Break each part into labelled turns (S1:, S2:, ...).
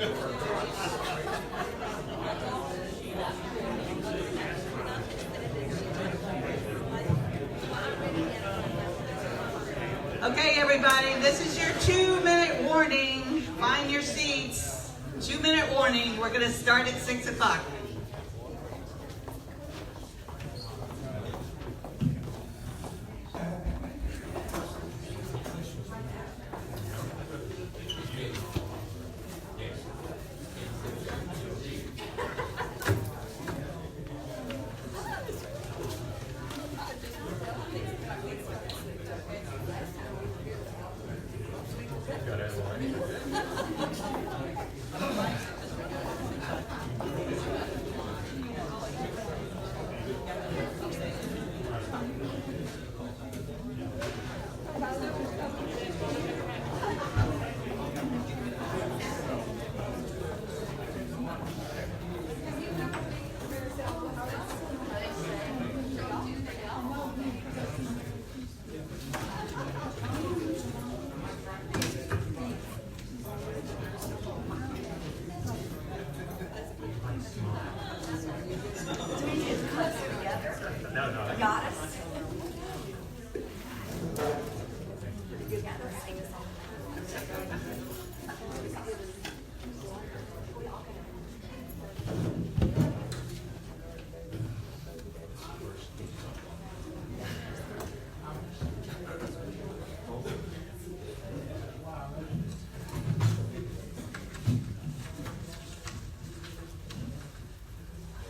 S1: Okay, everybody, this is your 2-minute warning. Find your seats. 2-minute warning. We're going to start at 6 o'clock.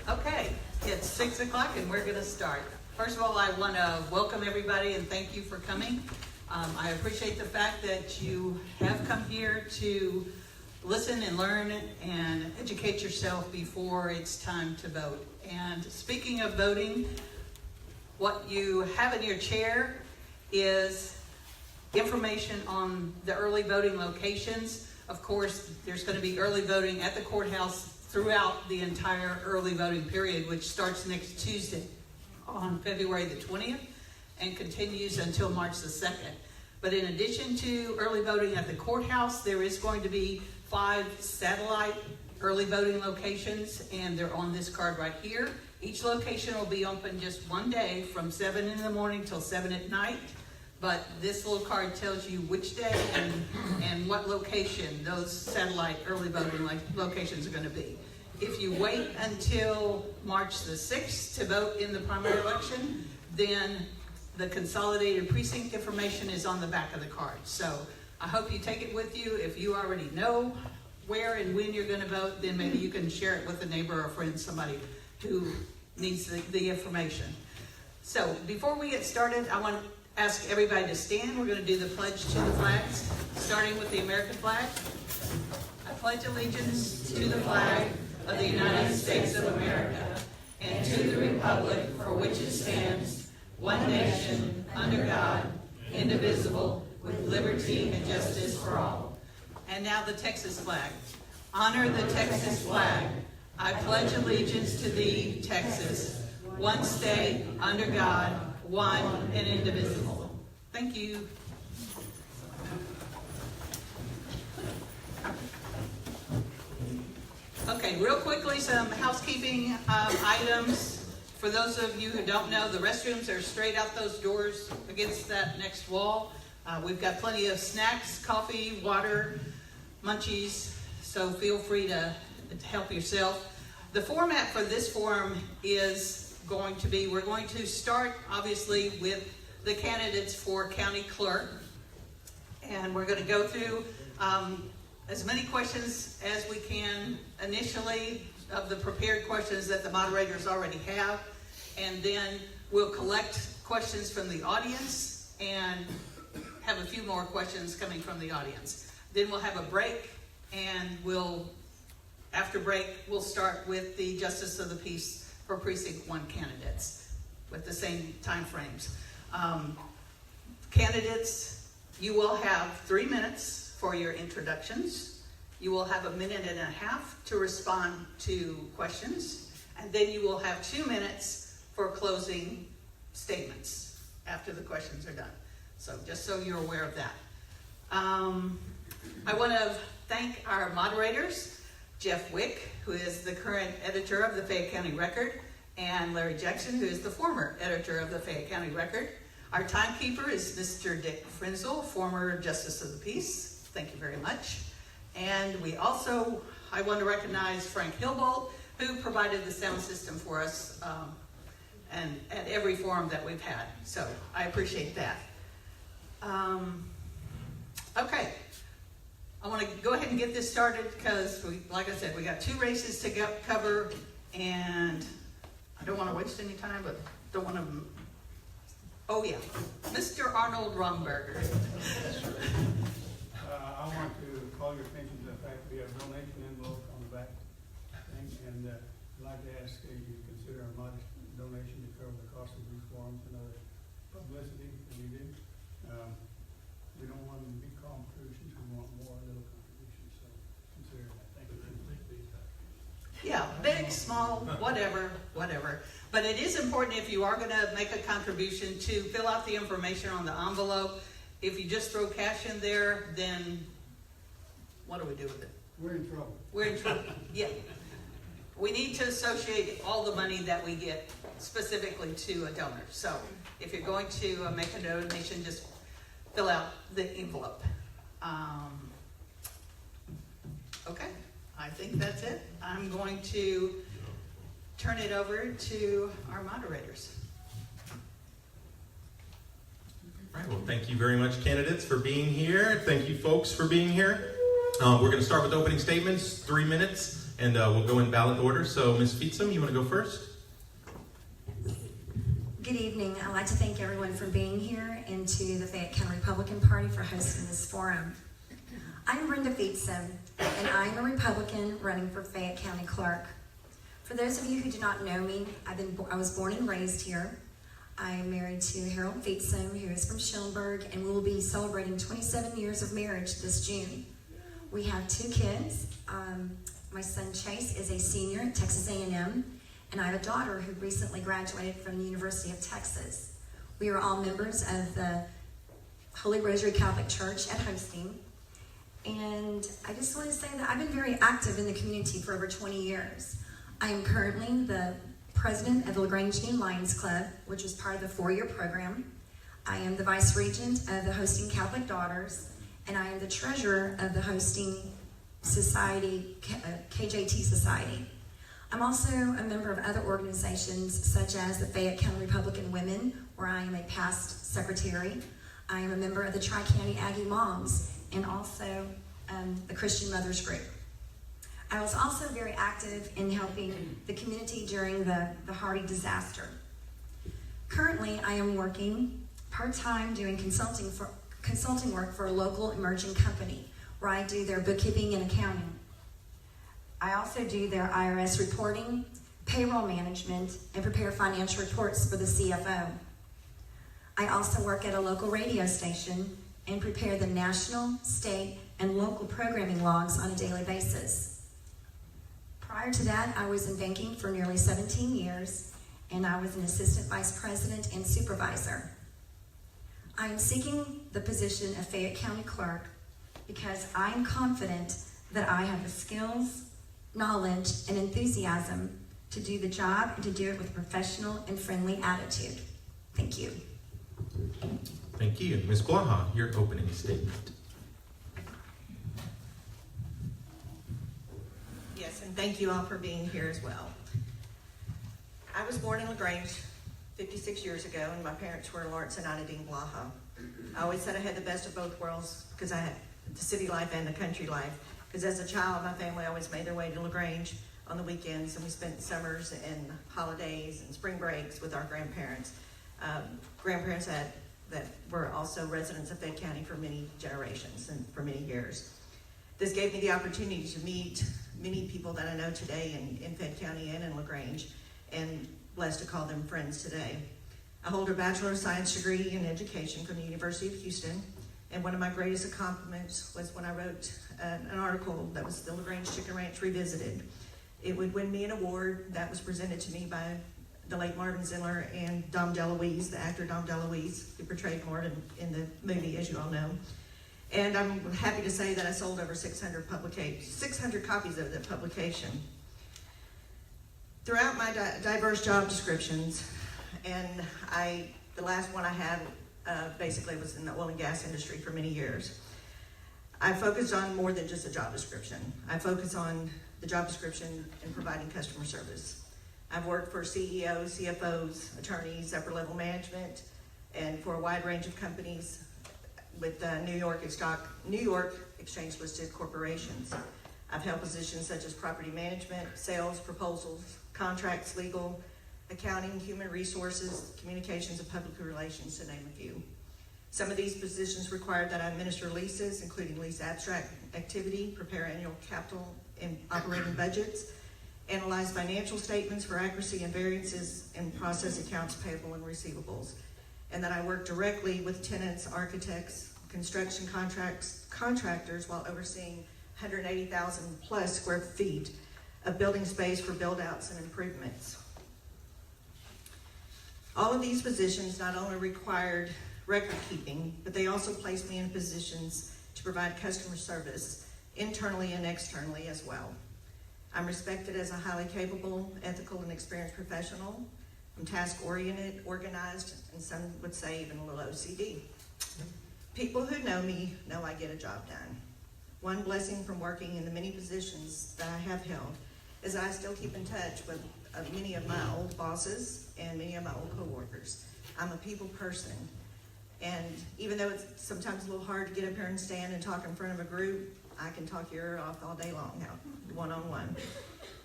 S1: Okay, it's 6 o'clock and we're going to start. First of all, I want to welcome everybody and thank you for coming. I appreciate the fact that you have come here to listen and learn and educate yourself before it's time to vote. And speaking of voting, what you have in your chair is information on the early voting locations. Of course, there's going to be early voting at the courthouse throughout the entire early voting period, which starts next Tuesday on February the 20th and continues until March the 2nd. But in addition to early voting at the courthouse, there is going to be 5 satellite early voting locations, and they're on this card right here. Each location will be open just one day from 7 in the morning till 7 at night. But this little card tells you which day and what location those satellite early voting locations are going to be. If you wait until March the 6th to vote in the primary election, then the consolidated precinct information is on the back of the card. So I hope you take it with you. If you already know where and when you're going to vote, then maybe you can share it with a neighbor or friend, somebody who needs the information. So before we get started, I want to ask everybody to stand. We're going to do the pledge to the flags, starting with the American flag. I pledge allegiance to the flag of the United States of America and to the republic for which it stands, one nation, under God, indivisible, with liberty and justice for all. And now the Texas flag. Honor the Texas flag. I pledge allegiance to thee, Texas, one state, under God, one and indivisible. Thank you. Okay, real quickly, some housekeeping items. For those of you who don't know, the restrooms are straight out those doors against that next wall. We've got plenty of snacks, coffee, water, munchies, so feel free to help yourself. The format for this forum is going to be, we're going to start obviously with the candidates for County Clerk, and we're going to go through as many questions as we can initially of the prepared questions that the moderators already have, and then we'll collect questions from the audience and have a few more questions coming from the audience. Then we'll have a break, and after break, we'll start with the Justice of the Peace for Precinct 1 candidates with the same time frames. Candidates, you will have 3 minutes for your introductions. You will have 1.5 minutes to respond to questions, and then you will have 2 minutes for closing statements after the questions are done. So just so you're aware of that. I want to thank our moderators. Jeff Wick, who is the current editor of the Fayette County Record, and Larry Jackson, who is the former editor of the Fayette County Record. Our timekeeper is Mr. Dick Frenzel, former Justice of the Peace. Thank you very much. And I want to recognize Frank Hillbolt, who provided the sound system for us and at every forum that we've had. So I appreciate that. Okay. I want to go ahead and get this started because, like I said, we got 2 races to cover, and I don't want to waste any time, but don't want to. Oh yeah, Mr. Arnold Romberger.
S2: I want to call your attention to the fact that we have a donation envelope on the back thing, and I'd like to ask you to consider a modest donation to cover the cost of these forums and other publicity that we do. We don't want big contributions, we want more little contributions, so consider that. Thank you.
S1: Yeah, big, small, whatever. But it is important, if you are going to make a contribution, to fill out the information on the envelope. If you just throw cash in there, then what do we do with it?
S2: We're in trouble.
S1: We're in trouble. Yeah. We need to associate all the money that we get specifically to a donor. So if you're going to make a donation, just fill out the envelope. Okay, I think that's it. I'm going to turn it over to our moderators.
S3: All right, well, thank you very much, candidates, for being here. Thank you, folks, for being here. We're going to start with opening statements, 3 minutes, and we'll go in ballot order. So, Ms. Fietsam, you want to go first?
S4: Good evening. I'd like to thank everyone for being here and to the Fayette County Republican Party for hosting this forum. I'm Brenda Fietsam, and I'm a Republican running for Fayette County Clerk. For those of you who do not know me, I was born and raised here. I am married to Harold Fietsam, who is from Schillenburg, and we will be celebrating 27 years of marriage this June. We have 2 kids. My son Chase is a senior at Texas A&M, and I have a daughter who recently graduated from the University of Texas. We are all members of the Holy Rosary Catholic Church at Hosting. And I just want to say that I've been very active in the community for over 20 years. I am currently the president of the Grange Lions Club, which is part of the 4-year program. I am the vice regent of the Hosting Catholic Daughters, and I am the treasurer of the Hosting Society, KJT Society. I'm also a member of other organizations such as the Fayette County Republican Women, where I am a past secretary. I am a member of the Tri-County Ag Moms, and also the Christian Mothers Group. I was also very active in helping the community during the Hardy disaster. Currently, I am working part-time doing consulting work for a local emerging company where I do their bookkeeping and accounting. I also do their IRS reporting, payroll management, and prepare financial reports for the CFO. I also work at a local radio station and prepare the national, state, and local programming logs on a daily basis. Prior to that, I was in banking for nearly 17 years, and I was an assistant vice president and supervisor. I am seeking the position of Fayette County Clerk because I am confident that I have the skills, knowledge, and enthusiasm to do the job and to do it with a professional and friendly attitude. Thank you.
S3: Thank you. Ms. Blaha, your opening statement.
S5: Yes, and thank you all for being here as well. I was born in LaGrange 56 years ago, and my parents were Lawrence and Ida Dean Blaha. I always said I had the best of both worlds because I had the city life and the country life. Because as a child, my family always made their way to LaGrange on the weekends, and we spent summers and holidays and spring breaks with our grandparents. Grandparents that were also residents of Fayette County for many generations and for many years. This gave me the opportunity to meet many people that I know today in Fayette County and in LaGrange, and blessed to call them friends today. I hold a Bachelor of Science degree in education from the University of Houston, and one of my greatest accomplishments was when I wrote an article that was the LaGrange Chicken Ranch Revisited. It would win me an award that was presented to me by the late Marvin Zindler and Dom DeLuise, the actor Dom DeLuise, who portrayed Marvin in the movie, as you all know. And I'm happy to say that I sold over 600 copies of the publication. Throughout my diverse job descriptions, and the last one I had basically was in the oil and gas industry for many years, I focused on more than just a job description. I focus on the job description in providing customer service. I've worked for CEOs, CFOs, attorneys, upper level management, and for a wide range of companies with New York exchange listed corporations. I've held positions such as property management, sales, proposals, contracts, legal, accounting, human resources, communications, and public relations, to name a few. Some of these positions required that I administer leases, including lease abstract activity, prepare annual capital and operating budgets, analyze financial statements for accuracy and variances, and process accounts payable and receivables. And that I work directly with tenants, architects, construction contractors while overseeing 180,000 plus square feet of building space for build outs and improvements. All of these positions not only required record keeping, but they also placed me in positions to provide customer service internally and externally as well. I'm respected as a highly capable, ethical, and experienced professional. I'm task-oriented, organized, and some would say even a little OCD. People who know me know I get a job done. One blessing from working in the many positions that I have held is that I still keep in touch with many of my old bosses and many of my old coworkers. I'm a people person, and even though it's sometimes a little hard to get up here and stand and talk in front of a group, I can talk your ear off all day long, one-on-one.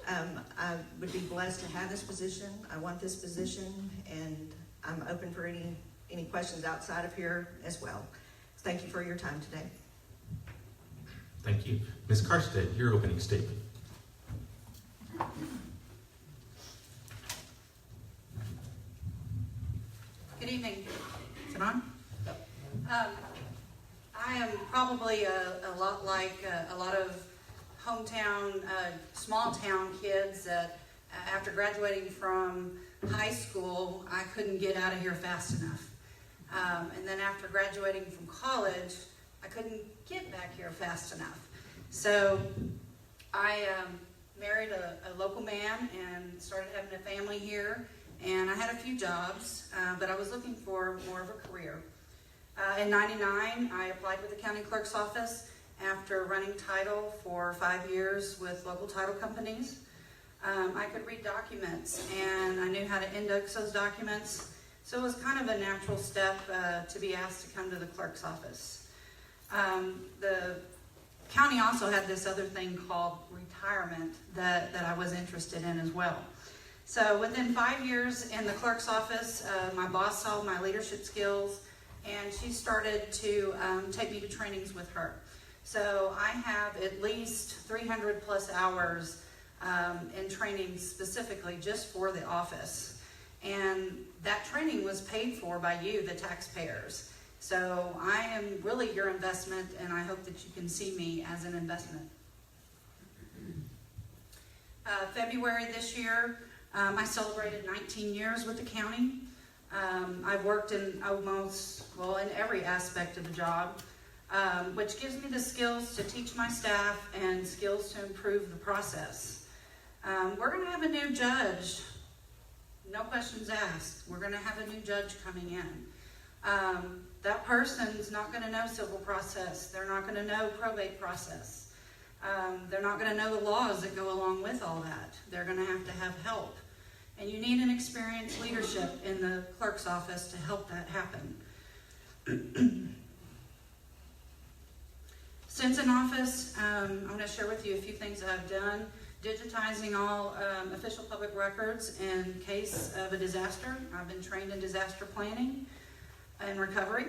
S5: I would be blessed to have this position. I want this position, and I'm open for any questions outside of here as well. Thank you for your time today.
S3: Thank you. Ms. Karstedt, your opening statement.
S6: Good evening. Is it on? I am probably a lot like a lot of hometown, small town kids that after graduating from high school, I couldn't get out of here fast enough. And then after graduating from college, I couldn't get back here fast enough. So I married a local man and started having a family here. And I had a few jobs, but I was looking for more of a career. In '99, I applied with the County Clerk's office after running title for 5 years with local title companies. I could read documents, and I knew how to index those documents. So it was kind of a natural step to be asked to come to the clerk's office. The county also had this other thing called retirement that I was interested in as well. So within 5 years in the clerk's office, my boss saw my leadership skills, and she started to take me to trainings with her. So I have at least 300 plus hours in training specifically just for the office. And that training was paid for by you, the taxpayers. So I am really your investment, and I hope that you can see me as an investment. February this year, I celebrated 19 years with the county. I've worked in in every aspect of the job, which gives me the skills to teach my staff and skills to improve the process. We're going to have a new judge. No questions asked. We're going to have a new judge coming in. That person's not going to know civil process. They're not going to know probate process. They're not going to know the laws that go along with all that. They're going to have help. And you need an experienced leadership in the clerk's office to help that happen. Since in office, I'm going to share with you a few things that I've done. Digitizing all official public records in case of a disaster. I've been trained in disaster planning and recovery.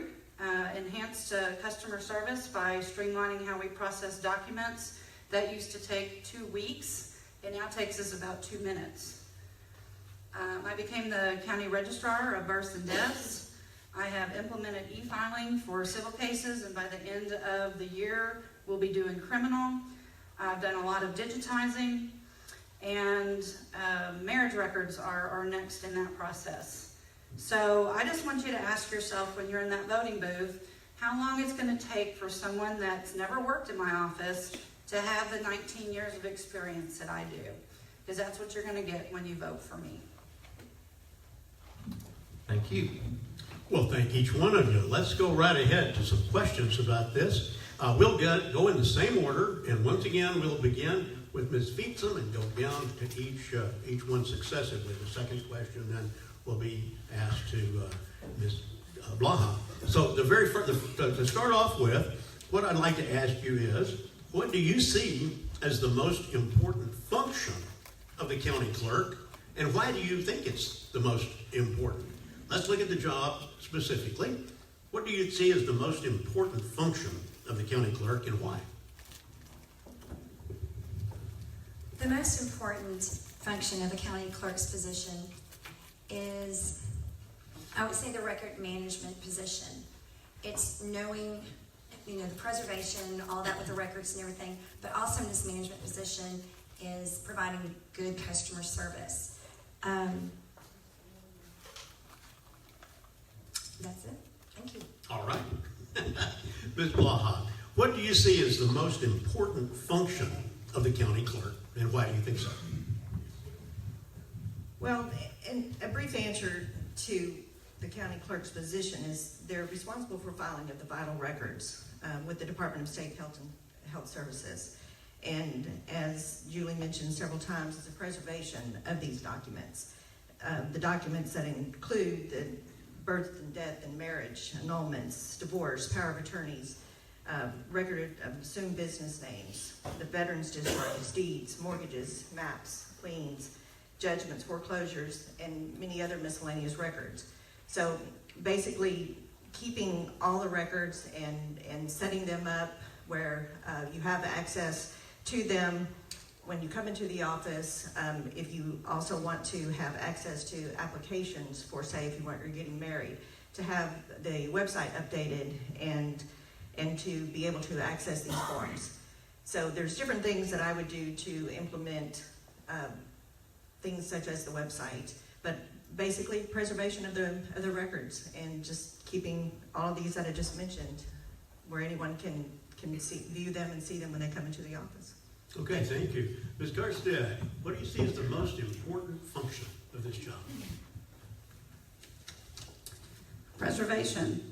S6: Enhanced customer service by streamlining how we process documents. That used to take 2 weeks. It now takes us about 2 minutes. I became the county registrar of births and deaths. I have implemented e-filing for civil cases, and by the end of the year, we'll be doing criminal. I've done a lot of digitizing, and marriage records are next in that process. So I just want you to ask yourself when you're in that voting booth, how long it's gonna take for someone that's never worked in my office to have the 19 years of experience that I do. Because that's what you're gonna get when you vote for me.
S3: Thank you.
S7: Well, thank each one of you. Let's go right ahead to some questions about this. We'll go in the same order, and once again, we'll begin with Ms. Fietsam and go down to each one successively. The second question then will be asked to Ms. Blaha. So the very first, to start off with, what I'd like to ask you is, what do you see as the most important function of the county clerk, and why do you think it's the most important? Let's look at the job specifically. What do you see as the most important function of the county clerk, and why?
S4: The most important function of the county clerk's position is, I would say, the record management position. It's knowing, the preservation, all that with the records and everything, but also in this management position is providing good customer service. That's it. Thank you.
S7: All right. Ms. Blaha, what do you see as the most important function of the county clerk, and why do you think so?
S5: Well, and a brief answer to the county clerk's position is they're responsible for filing of the vital records with the Department of State Health and Health Services. And as Julie mentioned several times, it's the preservation of these documents. The documents that include the birth and death and marriage, annulments, divorce, power of attorneys, record of assumed business names, the veterans' discharges, deeds, mortgages, maps, liens, judgments, foreclosures, and many other miscellaneous records. So basically, keeping all the records and setting them up where you have access to them when you come into the office. If you also want to have access to applications for, say, if you're getting married, to have the website updated and to be able to access these forms. So there's different things that I would do to implement things such as the website, but basically preservation of the records and just keeping all of these that I just mentioned where anyone can view them and see them when they come into the office.
S7: Okay, thank you. Ms. Karstedt, what do you see as the most important function of this job?
S6: Preservation.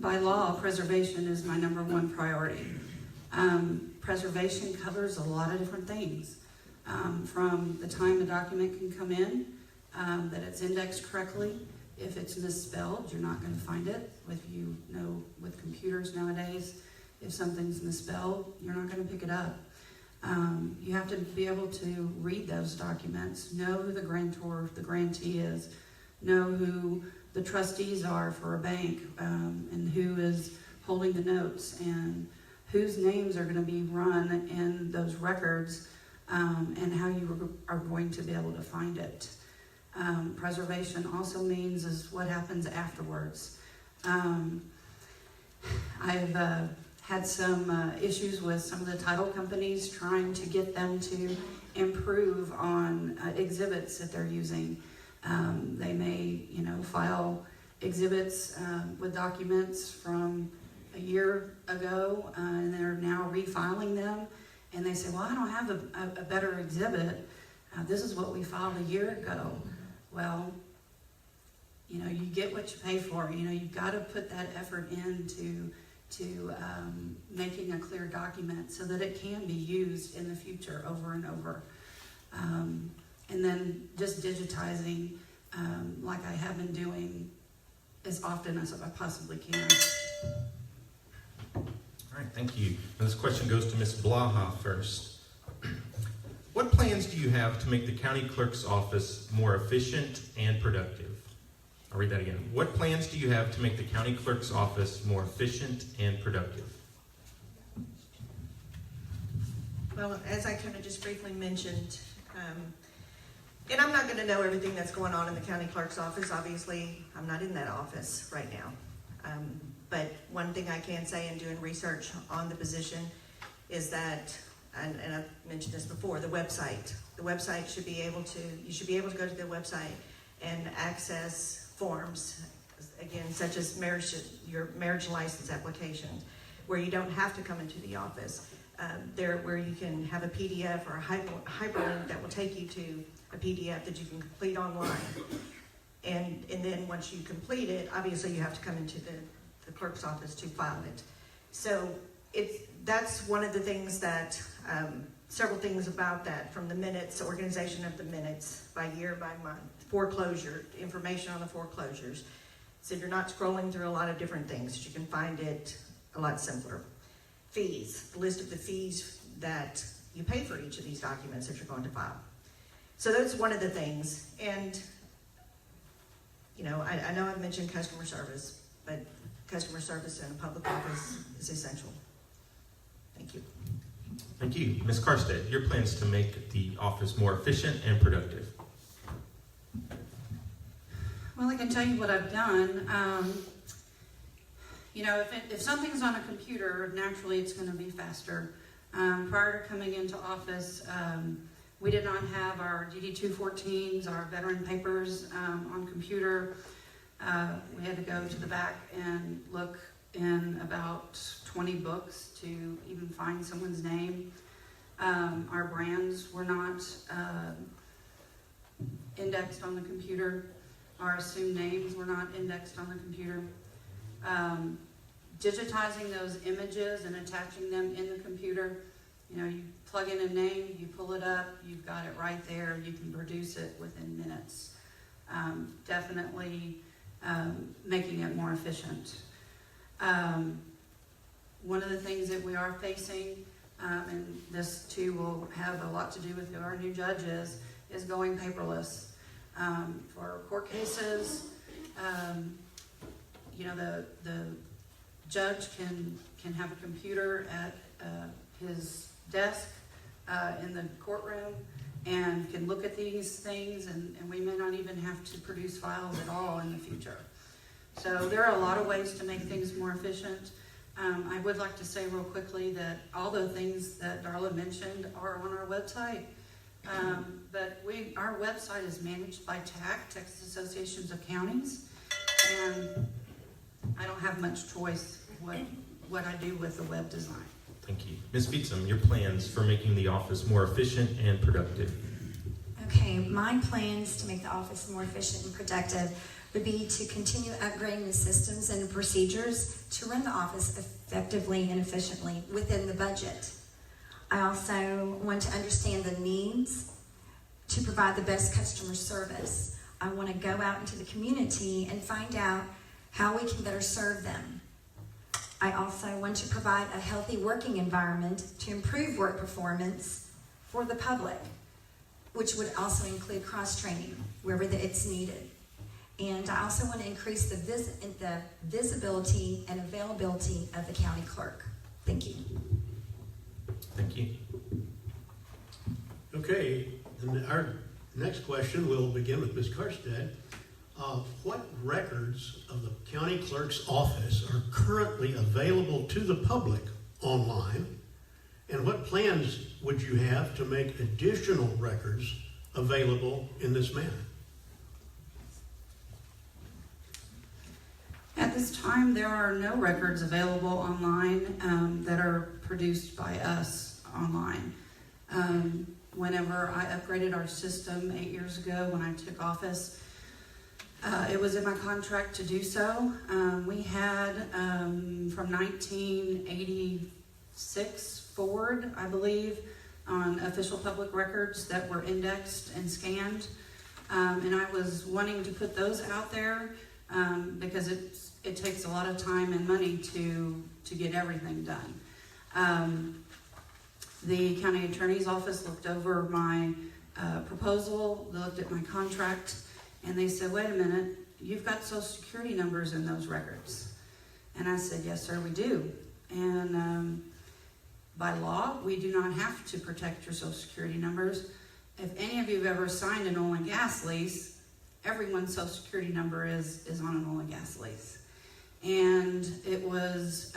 S6: By law, preservation is my number one priority. Preservation covers a lot of different things. From the time the document can come in, that it's indexed correctly. If it's misspelled, you're not going to find it. With computers nowadays, if something's misspelled, you're not going to pick it up. You have to be able to read those documents, know who the grantor, the grantee is, know who the trustees are for a bank, and who is holding the notes, and whose names are going to be run in those records, and how you are going to be able to find it. Preservation also means is what happens afterwards. I've had some issues with some of the title companies trying to get them to improve on exhibits that they're using. They may, file exhibits with documents from a year ago, and they're now refiling them. And they say, well, I don't have a better exhibit. This is what we filed a year ago. Well, you get what you pay for. You've got to put that effort into making a clear document so that it can be used in the future over and over. And then just digitizing, like I have been doing as often as I possibly can.
S3: All right, thank you. And this question goes to Ms. Blaha first. What plans do you have to make the county clerk's office more efficient and productive? I'll read that again. What plans do you have to make the county clerk's office more efficient and productive?
S5: Well, as I kind of just briefly mentioned, and I'm not going to know everything that's going on in the county clerk's office. Obviously, I'm not in that office right now. But one thing I can say in doing research on the position is that, and I've mentioned this before, the website. The website should be able to, you should be able to go to the website and access forms again, such as your marriage license applications, where you don't have to come into the office. Where you can have a PDF or a hyperlink that will take you to a PDF that you can complete online. And then once you complete it, obviously you have to come into the clerk's office to file it. So that's one of the things that, several things about that, from the minutes, organization of the minutes by year, by month, foreclosure, information on the foreclosures. So you're not scrolling through a lot of different things. You can find it a lot simpler. Fees, the list of the fees that you pay for each of these documents that you're going to file. So that's one of the things. And, I know I've mentioned customer service, but customer service in a public office is essential. Thank you.
S3: Thank you. Ms. Karstedt, your plans to make the office more efficient and productive.
S6: Well, I can tell you what I've done. If something's on a computer, naturally it's going to be faster. Prior to coming into office, we did not have our DD-214s, our veteran papers on computer. We had to go to the back and look in about 20 books to even find someone's name. Our brands were not indexed on the computer. Our assumed names were not indexed on the computer. Digitizing those images and attaching them in the computer, you plug in a name, you pull it up, you've got it right there, you can produce it within minutes. Definitely making it more efficient. One of the things that we are facing, and this too will have a lot to do with who our new judge is going paperless. For court cases, the judge can have a computer at his desk in the courtroom and can look at these things, and we may not even have to produce files at all in the future. So there are a lot of ways to make things more efficient. I would like to say real quickly that all the things that Darla mentioned are on our website. But our website is managed by TAC, Texas Associations of Counties, and I don't have much choice what I do with the web design.
S3: Thank you. Ms. Fietsam, your plans for making the office more efficient and productive.
S4: Okay, my plans to make the office more efficient and productive would be to continue upgrading the systems and procedures to run the office effectively and efficiently within the budget. I also want to understand the needs to provide the best customer service. I want to go out into the community and find out how we can better serve them. I also want to provide a healthy working environment to improve work performance for the public, which would also include cross-training wherever it's needed. And I also want to increase the visibility and availability of the county clerk. Thank you.
S3: Thank you.
S7: Okay, and our next question will begin with Ms. Karstedt. What records of the county clerk's office are currently available to the public online? And what plans would you have to make additional records available in this manner?
S6: At this time, there are no records available online that are produced by us online. Whenever I upgraded our system 8 years ago when I took office, it was in my contract to do so. We had from 1986 forward, I believe, on official public records that were indexed and scanned. And I was wanting to put those out there because it takes a lot of time and money to get everything done. The county attorney's office looked over my proposal, they looked at my contract, and they said, wait a minute, you've got social security numbers in those records. And I said, yes, sir, we do. And by law, we do not have to protect your social security numbers. If any of you have ever signed an oil and gas lease, everyone's social security number is on an oil and gas lease. And it was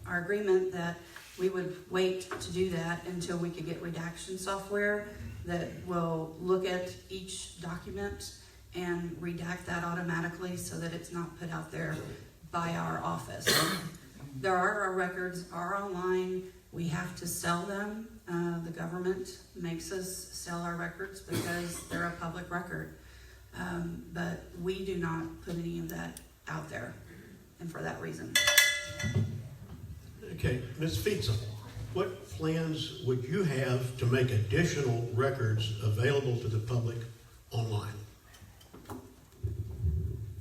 S6: our agreement that we would wait to do that until we could get redaction software that will look at each document and redact that automatically so that it's not put out there by our office. Our records are online. We have to sell them. The government makes us sell our records because they're a public record. But we do not put any of that out there, and for that reason.
S7: Okay, Ms. Fietsam, what plans would you have to make additional records available to the public online?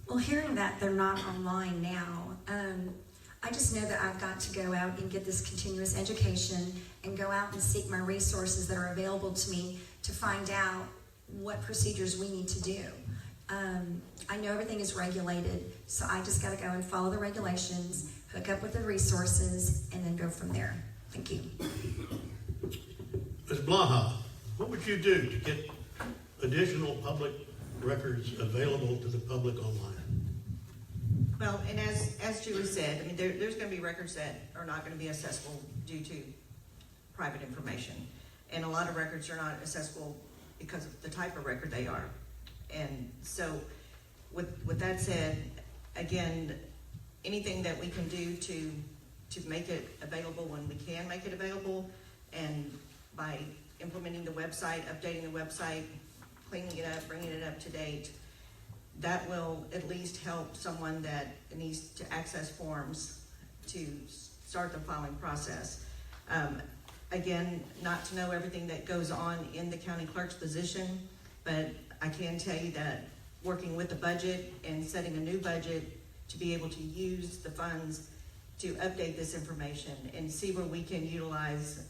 S4: Well, hearing that they're not online now, I just know that I've got to go out and get this continuous education and go out and seek my resources that are available to me to find out what procedures we need to do. I know everything is regulated, so I just got to go and follow the regulations, hook up with the resources, and then go from there. Thank you.
S7: Ms. Blaha, what would you do to get additional public records available to the public online?
S5: Well, and as Julie said, I mean, there's going to be records that are not going to be accessible due to private information. And a lot of records are not accessible because of the type of record they are. And so with that said, again, anything that we can do to make it available when we can make it available, and by implementing the website, updating the website, cleaning it up, bringing it up to date, that will at least help someone that needs to access forms to start the filing process. Again, not to know everything that goes on in the county clerk's position, but I can tell you that working with the budget and setting a new budget to be able to use the funds to update this information and see where we can utilize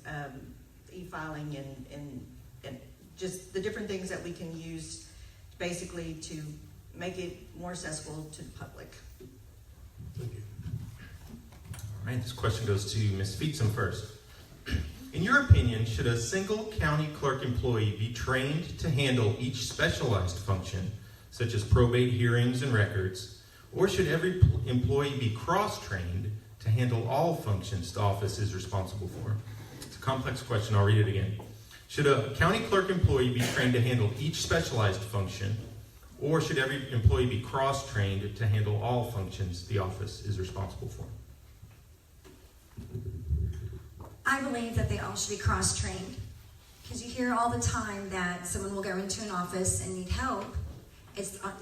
S5: e-filing and just the different things that we can use basically to make it more accessible to the public.
S7: Thank you.
S3: All right, this question goes to Ms. Fietsam first. In your opinion, should a single county clerk employee be trained to handle each specialized function, such as probate hearings and records, or should every employee be cross-trained to handle all functions the office is responsible for? It's a complex question. I'll read it again. Should a county clerk employee be trained to handle each specialized function, or should every employee be cross-trained to handle all functions the office is responsible for?
S4: I believe that they all should be cross-trained, because you hear all the time that someone will go into an office and need help.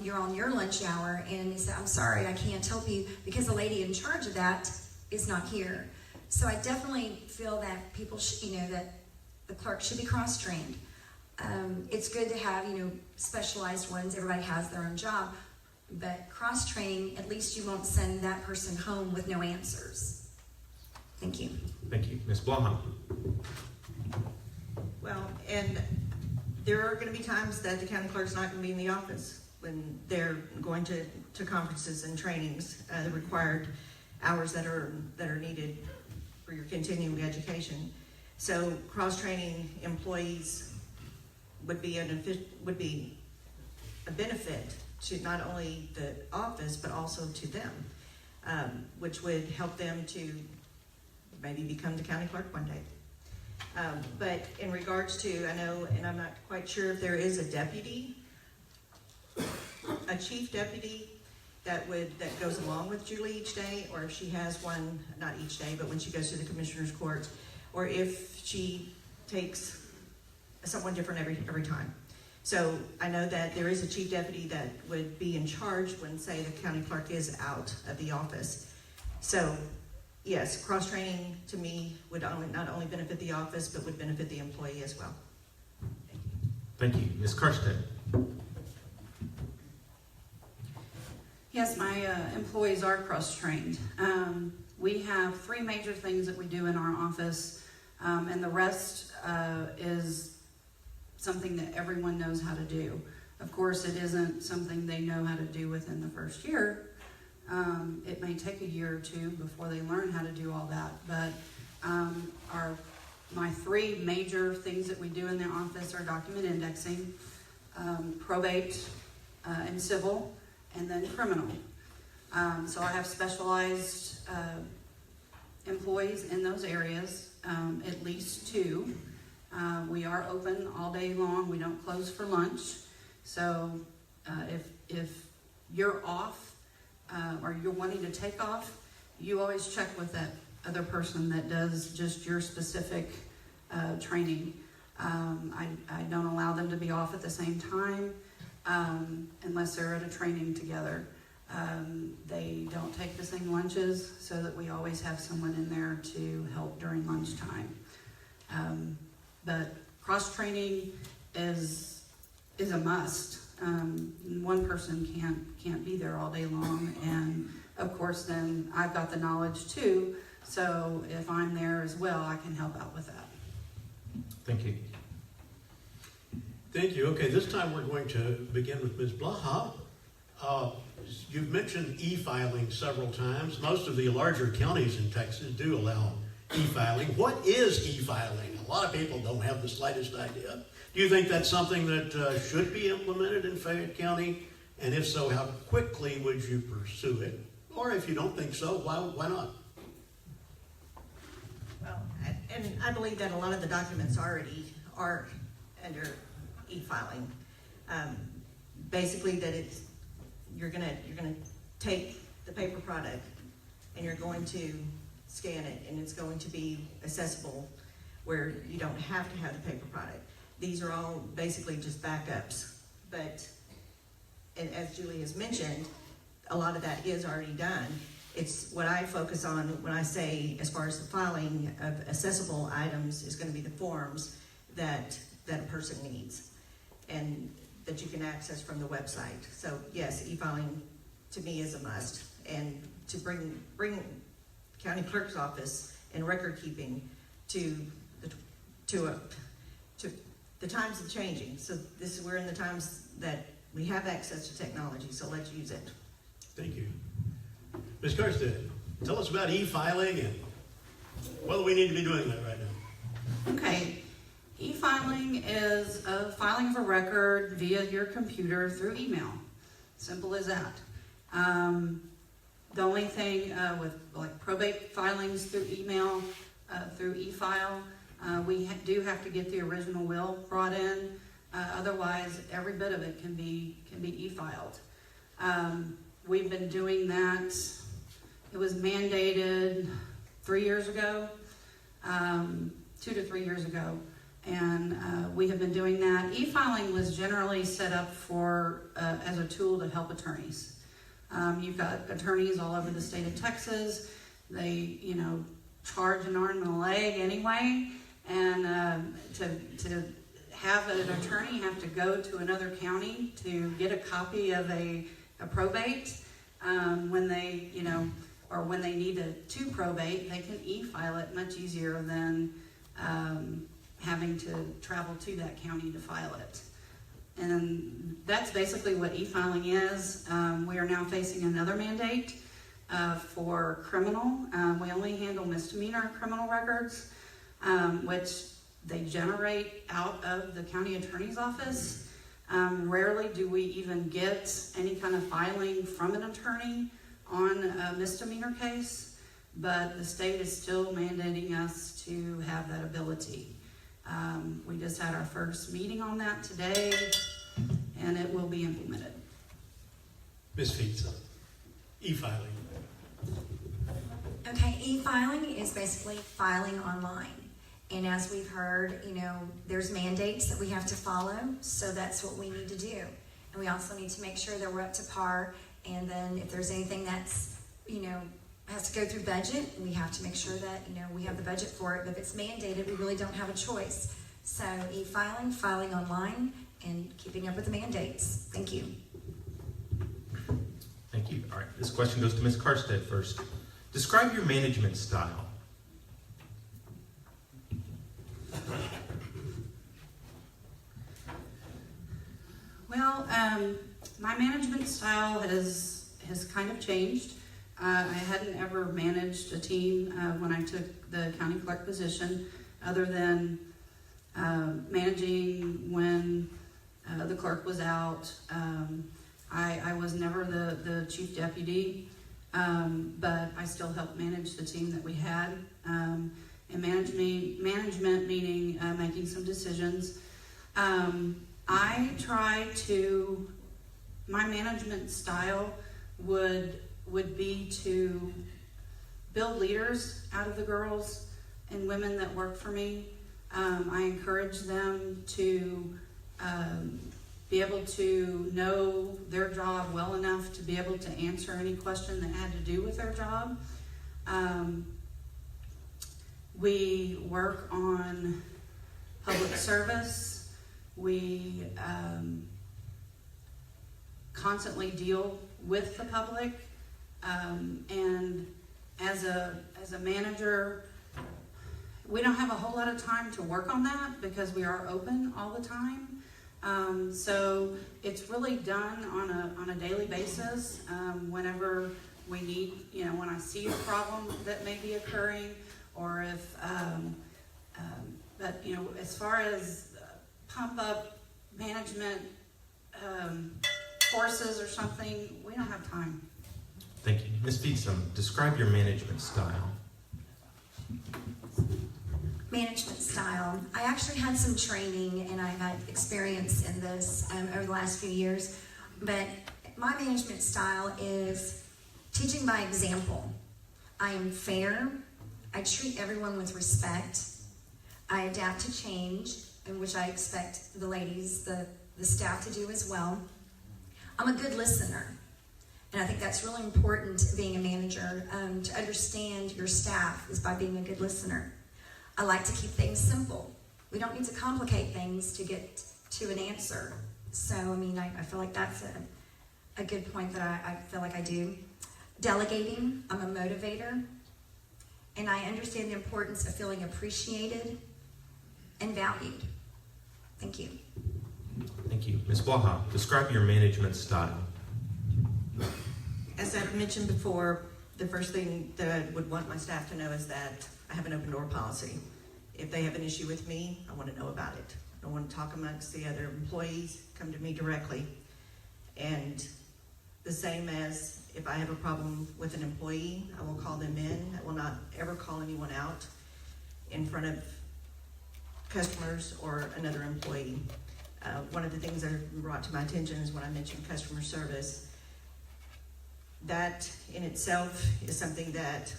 S4: You're on your lunch hour and they say, I'm sorry, I can't help you because the lady in charge of that is not here. So I definitely feel that people should, that the clerk should be cross-trained. It's good to have, specialized ones. Everybody has their own job. But cross-training, at least you won't send that person home with no answers. Thank you.
S3: Thank you. Ms. Blaha.
S5: Well, and there are going to be times that the county clerk's not going to be in the office when they're going to conferences and trainings, the required hours that are needed for your continuing education. So cross-training employees would be a benefit to not only the office but also to them, which would help them to maybe become the county clerk one day. But in regards to, I know, and I'm not quite sure if there is a deputy, a chief deputy that goes along with Julie each day, or if she has one, not each day, but when she goes to the commissioner's court, or if she takes someone different every time. So I know that there is a chief deputy that would be in charge when, say, the county clerk is out of the office. So yes, cross-training to me would not only benefit the office, but would benefit the employee as well.
S3: Thank you. Ms. Karstedt.
S6: Yes, my employees are cross-trained. We have 3 major things that we do in our office, and the rest is something that everyone knows how to do. Of course, it isn't something they know how to do within the first year. It may take a year or 2 before they learn how to do all that, but my 3 major things that we do in the office are document indexing, probate, and civil, and then criminal. So I have specialized employees in those areas, at least 2. We are open all day long. We don't close for lunch. So if you're off, or you're wanting to take off, you always check with that other person that does just your specific training. I don't allow them to be off at the same time unless they're at a training together. They don't take the same lunches, so that we always have someone in there to help during lunchtime. But cross-training is a must. One person can't be there all day long, and of course then I've got the knowledge too, so if I'm there as well, I can help out with that.
S3: Thank you.
S7: Thank you. Okay, this time we're going to begin with Ms. Blaha. You've mentioned e-filing several times. Most of the larger counties in Texas do allow e-filing. What is e-filing? A lot of people don't have the slightest idea. Do you think that's something that should be implemented in Fayette County? And if so, how quickly would you pursue it? Or if you don't think so, why not?
S5: Well, and I believe that a lot of the documents already are under e-filing. Basically, that you're gonna take the paper product and you're going to scan it, and it's going to be accessible where you don't have to have the paper product. These are all basically just backups, but and as Julie has mentioned, a lot of that is already done. It's what I focus on when I say, as far as the filing of accessible items, is going to be the forms that a person needs and that you can access from the website. So yes, e-filing to me is a must, and to bring county clerk's office and record keeping to the times are changing. So we're in the times that we have access to technology, so let's use it.
S7: Thank you. Ms. Karstedt, tell us about e-filing and whether we need to be doing that right now.
S6: Okay, e-filing is filing of a record via your computer through email. Simple as that. The only thing with like probate filings through email, through e-file, we do have to get the original will brought in. Otherwise, every bit of it can be e-filed. We've been doing that. It was mandated 3 years ago, 2 to 3 years ago, and we have been doing that. E-filing was generally set up for as a tool to help attorneys. You've got attorneys all over the state of Texas. They, charge an arm and a leg anyway, and to have an attorney have to go to another county to get a copy of a probate when they, or when they need to probate, they can e-file it much easier than having to travel to that county to file it. And that's basically what e-filing is. We are now facing another mandate for criminal. We only handle misdemeanor criminal records, which they generate out of the county attorney's office. Rarely do we even get any kind of filing from an attorney on a misdemeanor case, but the state is still mandating us to have that ability. We just had our first meeting on that today, and it will be implemented.
S7: Ms. Fietsam, e-filing.
S4: Okay, e-filing is basically filing online. And as we've heard, there's mandates that we have to follow, so that's what we need to do. And we also need to make sure that we're up to par, and then if there's anything that's, has to go through budget, we have to make sure that, we have the budget for it. But if it's mandated, we really don't have a choice. So e-filing, filing online, and keeping up with the mandates. Thank you.
S3: Thank you. All right, this question goes to Ms. Karstedt first. Describe your management style.
S6: Well, my management style has kind of changed. I hadn't ever managed a team when I took the county clerk position, other than managing when the clerk was out. I was never the chief deputy, but I still helped manage the team that we had. And management meaning making some decisions. I try to my management style would be to build leaders out of the girls and women that work for me. I encourage them to be able to know their job well enough to be able to answer any question that had to do with their job. We work on public service. We constantly deal with the public. And as a manager, we don't have a whole lot of time to work on that because we are open all the time. So it's really done on a daily basis. Whenever we need, when I see a problem that may be occurring, or if, but as far as pump up management courses or something, we don't have time.
S3: Thank you. Ms. Fietsam, describe your management style.
S4: Management style. I actually had some training and I've had experience in this over the last few years, but my management style is teaching by example. I am fair. I treat everyone with respect. I adapt to change, in which I expect the ladies, the staff to do as well. I'm a good listener. And I think that's really important being a manager. To understand your staff is by being a good listener. I like to keep things simple. We don't need to complicate things to get to an answer. So, I feel like that's a good point that I feel like I do. Delegating, I'm a motivator. And I understand the importance of feeling appreciated and valued. Thank you.
S3: Thank you. Ms. Blaha, describe your management style.
S5: As I've mentioned before, the first thing that I would want my staff to know is that I have an open door policy. If they have an issue with me, I want to know about it. I don't want to talk amongst the other employees. Come to me directly. And the same as if I have a problem with an employee, I will call them in. I will not ever call anyone out in front of customers or another employee. One of the things that brought to my attention is when I mentioned customer service. That in itself is something that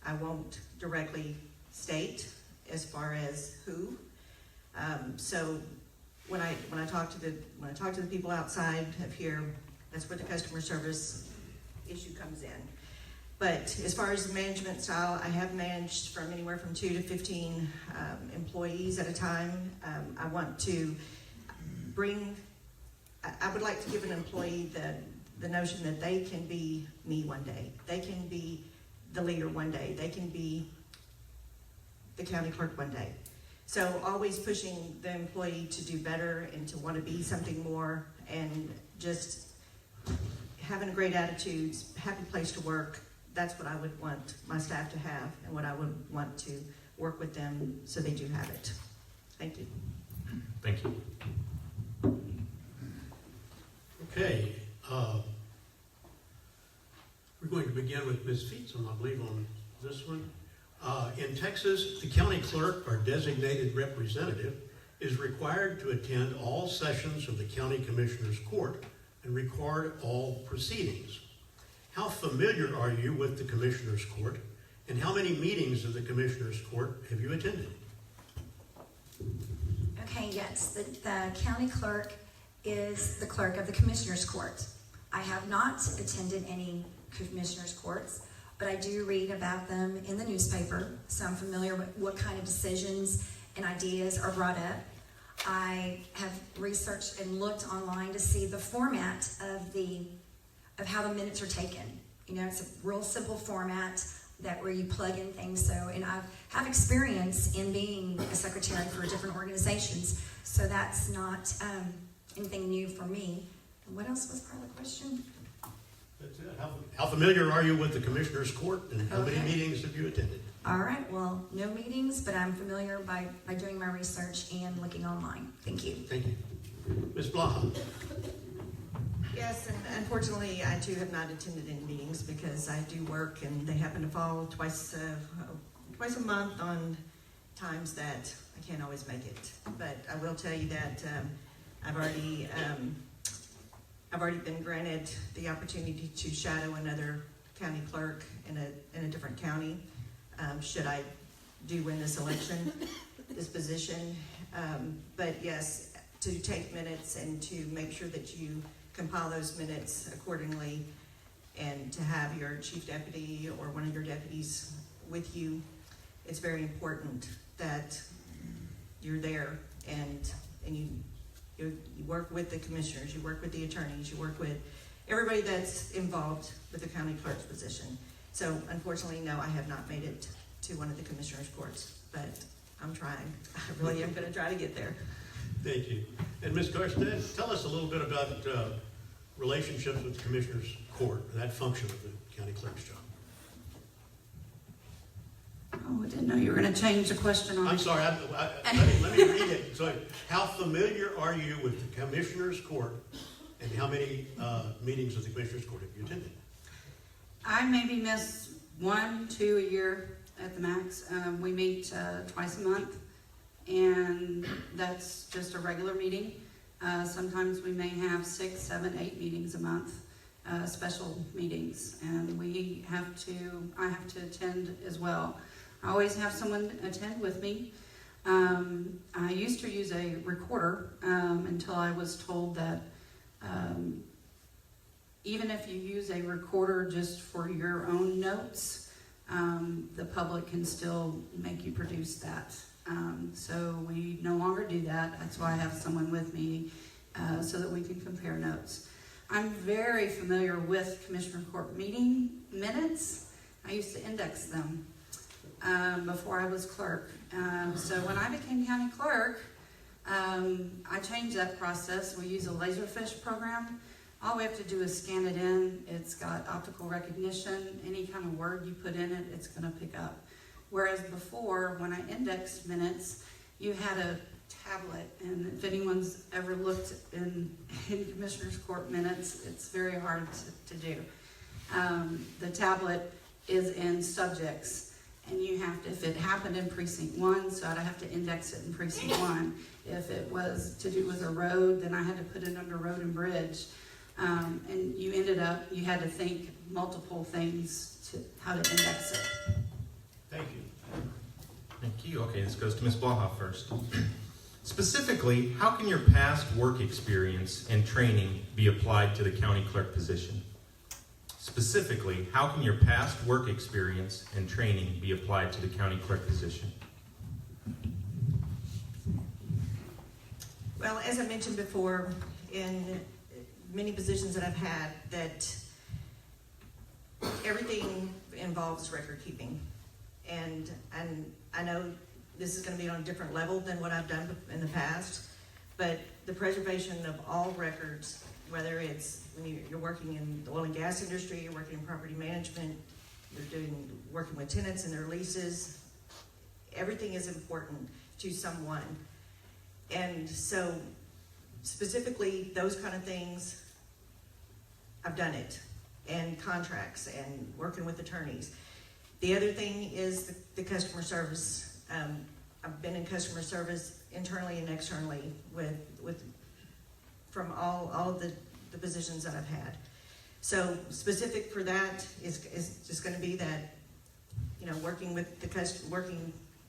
S5: I won't directly state as far as who. So when I talk to the people outside of here, that's where the customer service issue comes in. But as far as the management style, I have managed from anywhere from 2 to 15 employees at a time. I want to I would like to give an employee the notion that they can be me one day. They can be the leader one day. They can be the county clerk one day. So always pushing the employee to do better and to want to be something more, and just having a great attitude, happy place to work. That's what I would want my staff to have, and what I would want to work with them so they do have it. Thank you.
S3: Thank you.
S7: Okay, we're going to begin with Ms. Fietsam, I believe, on this one. In Texas, the county clerk, or designated representative, is required to attend all sessions of the county commissioner's court and record all proceedings. How familiar are you with the commissioner's court, and how many meetings of the commissioner's court have you attended?
S4: Okay, yes, the county clerk is the clerk of the commissioner's court. I have not attended any commissioner's courts, but I do read about them in the newspaper, so I'm familiar with what kind of decisions and ideas are brought up. I have researched and looked online to see the format of how the minutes are taken. It's a real simple format where you plug in things. And I have experience in being a secretary for different organizations, so that's not anything new for me. And what else was part of the question?
S7: That's it. How familiar are you with the commissioner's court, and how many meetings have you attended?
S4: All right, well, no meetings, but I'm familiar by doing my research and looking online. Thank you.
S7: Thank you. Ms. Blaha.
S5: Yes, and unfortunately, I too have not attended any meetings because I do work, and they happen to fall twice a month on times that I can't always make it. But I will tell you that I've I've already been granted the opportunity to shadow another county clerk in a different county, should I do win this election, this position. But yes, to take minutes and to make sure that you compile those minutes accordingly, and to have your chief deputy or one of your deputies with you. It's very important that you're there and you work with the commissioners, you work with the attorneys, you work with everybody that's involved with the county clerk's position. So unfortunately, no, I have not made it to one of the commissioners' courts, but I'm trying. I really am going to try to get there.
S7: Thank you. And Ms. Karstedt, tell us a little bit about relationships with the Commissioner's Court, that function of the county clerk's job.
S6: Oh, I didn't know you were going to change the question on.
S7: I'm sorry, let me read it. So, how familiar are you with the Commissioner's Court, and how many meetings of the Commissioner's Court have you attended?
S6: I maybe miss 1, 2 a year at the max. We meet twice a month, and that's just a regular meeting. Sometimes we may have 6, 7, 8 meetings a month, special meetings, and I have to attend as well. I always have someone attend with me. I used to use a recorder until I was told that even if you use a recorder just for your own notes, the public can still make you produce that. So we no longer do that. That's why I have someone with me so that we can compare notes. I'm very familiar with Commissioner Court meeting minutes. I used to index them before I was clerk. So when I became county clerk, I changed that process. We use a Laserfish program. All we have to do is scan it in. It's got optical recognition. Any kind of word you put in it, it's going to pick up. Whereas before, when I indexed minutes, you had a tablet, and if anyone's ever looked in Commissioner's Court minutes, it's very hard to do. The tablet is in subjects, and you have to, if it happened in precinct 1, so I'd have to index it in precinct 1. If it was to do with a road, then I had to put it under road and bridge. And you had to think multiple things to how to index it.
S7: Thank you.
S3: Thank you. Okay, this goes to Ms. Blaha first. Specifically, how can your past work experience and training be applied to the county clerk position? Specifically, how can your past work experience and training be applied to the county clerk position?
S5: Well, as I mentioned before, in many positions that I've had, that everything involves record keeping. And I know this is going to be on a different level than what I've done in the past, but the preservation of all records, whether it's when you're working in the oil and gas industry, you're working in property management, working with tenants and their leases, everything is important to someone. And so specifically those kind of things, I've done it, and contracts and working with attorneys. The other thing is the customer service. I've been in customer service internally and externally from all of the positions that I've had. So specific for that is just going to be that, working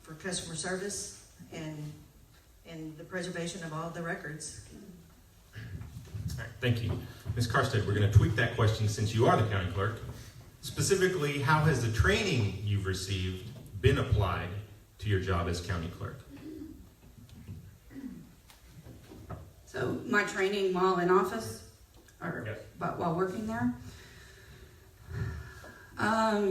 S5: for customer service and the preservation of all the records.
S3: All right, thank you. Ms. Karstedt, we're going to tweak that question since you are the county clerk. Specifically, how has the training you've received been applied to your job as county clerk?
S6: So my training while in office, or
S3: Yes.
S6: but while working there, I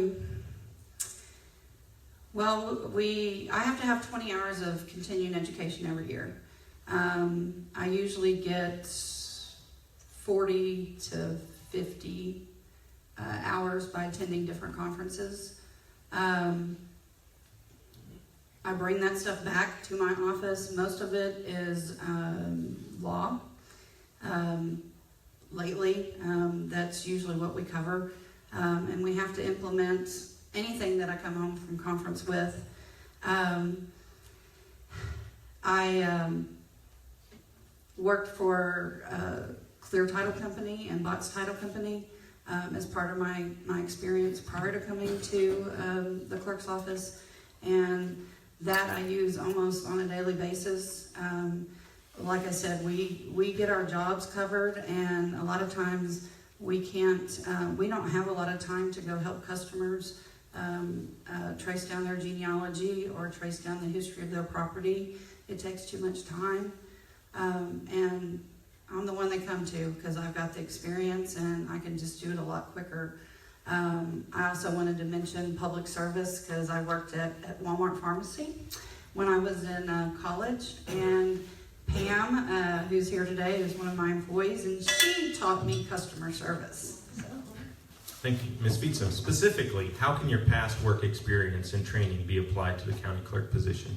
S6: have to have 20 hours of continuing education every year. I usually get 40 to 50 hours by attending different conferences. I bring that stuff back to my office. Most of it is law. Lately, that's usually what we cover. And we have to implement anything that I come home from conference with. I worked for Clear Title Company and Box Title Company as part of my experience prior to coming to the clerk's office, and that I use almost on a daily basis. Like I said, we get our jobs covered, and a lot of times we don't have a lot of time to go help customers trace down their genealogy or trace down the history of their property. It takes too much time, and I'm the one they come to because I've got the experience and I can just do it a lot quicker. I also wanted to mention public service because I worked at Walmart Pharmacy when I was in college, and Pam, who's here today, is one of my employees, and she taught me customer service.
S3: Thank you. Ms. Fietsam, specifically, how can your past work experience and training be applied to the county clerk position?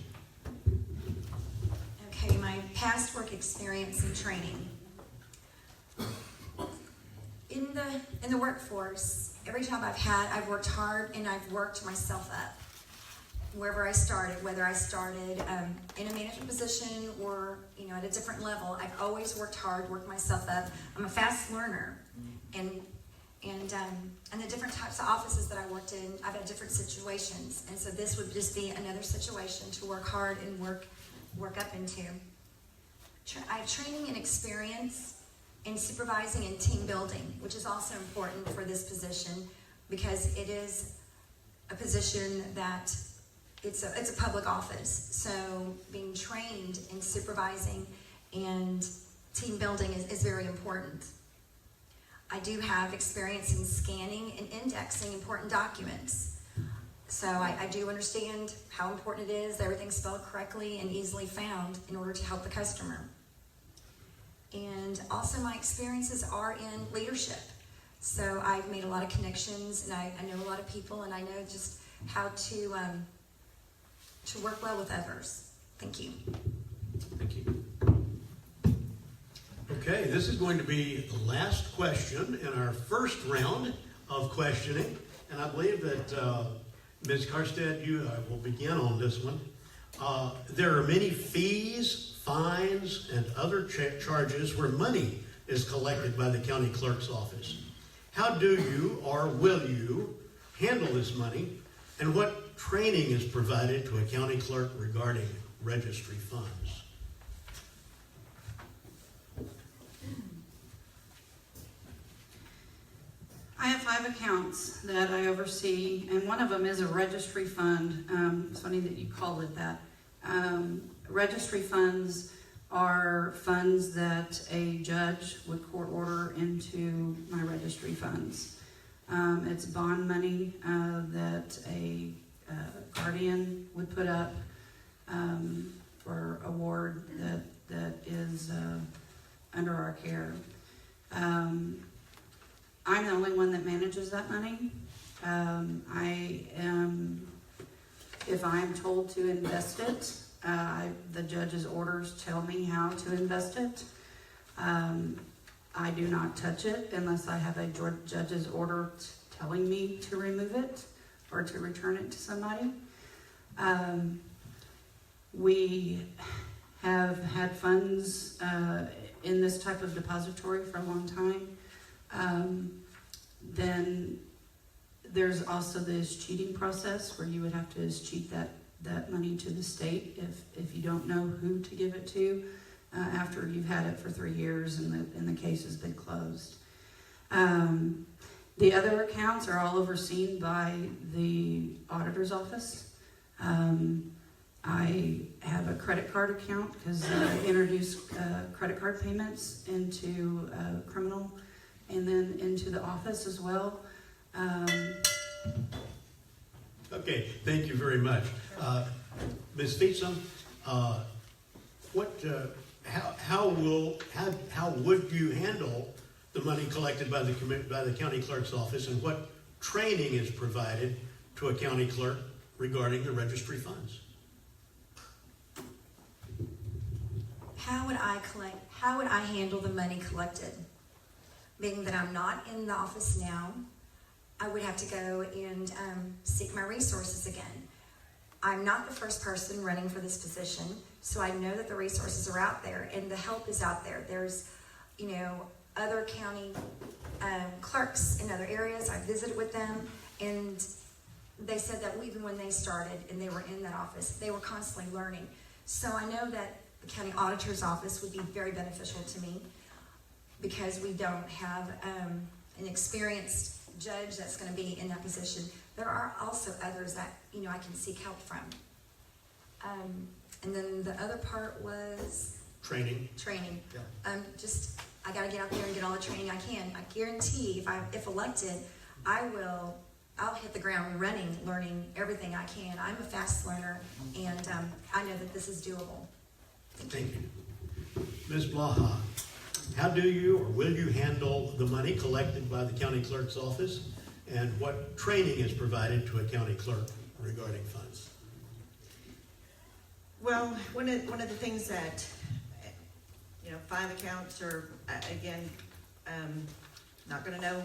S4: Okay, my past work experience and training. In the workforce, every job I've had, I've worked hard and I've worked myself up. Wherever I started, whether I started in a management position or at a different level, I've always worked hard, worked myself up. I'm a fast learner, and the different types of offices that I worked in, I've had different situations, and so this would just be another situation to work hard and work up into. I have training and experience in supervising and team building, which is also important for this position because it is a position that it's a public office. So being trained in supervising and team building is very important. I do have experience in scanning and indexing important documents. So I do understand how important it is that everything's spelled correctly and easily found in order to help the customer. And also my experiences are in leadership. So I've made a lot of connections, and I know a lot of people, and I know just how to work well with others. Thank you.
S3: Thank you.
S7: Okay, this is going to be the last question in our first round of questioning, and I believe that Ms. Karstedt, you will begin on this one. There are many fees, fines, and other charges where money is collected by the county clerk's office. How do you or will you handle this money, and what training is provided to a county clerk regarding registry funds?
S6: I have 5 accounts that I oversee, and one of them is a registry fund. It's funny that you call it that. Registry funds are funds that a judge would court order into my registry funds. It's bond money that a guardian would put up for a ward that is under our care. I'm the only one that manages that money. If I'm told to invest it, the judge's orders tell me how to invest it. I do not touch it unless I have a judge's order telling me to remove it or to return it to somebody. We have had funds in this type of depository for a long time. Then there's also this cheating process where you would have to cheat that money to the state if you don't know who to give it to after you've had it for 3 years and the case has been closed. The other accounts are all overseen by the auditor's office. I have a credit card account because I introduced credit card payments into criminal and then into the office as well.
S7: Okay, thank you very much. Ms. Fietsam, how would you handle the money collected by the county clerk's office, and what training is provided to a county clerk regarding the registry funds?
S4: How would I handle the money collected? Being that I'm not in the office now, I would have to go and seek my resources again. I'm not the first person running for this position, so I know that the resources are out there and the help is out there. There's, other county clerks in other areas. I visited with them, and they said that even when they started and they were in that office, they were constantly learning. So I know that the county auditor's office would be very beneficial to me because we don't have an experienced judge that's going to be in that position. There are also others that, you know, I can seek help from. And then the other part was
S7: Training.
S4: Yeah. I got to get out there and get all the training I can. I guarantee if elected, I'll hit the ground running, learning everything I can. I'm a fast learner, and I know that this is doable.
S7: Thank you. Ms. Blaha, how do you or will you handle the money collected by the county clerk's office, and what training is provided to a county clerk regarding funds?
S5: Well, one of the things that, 5 accounts are, again, not going to know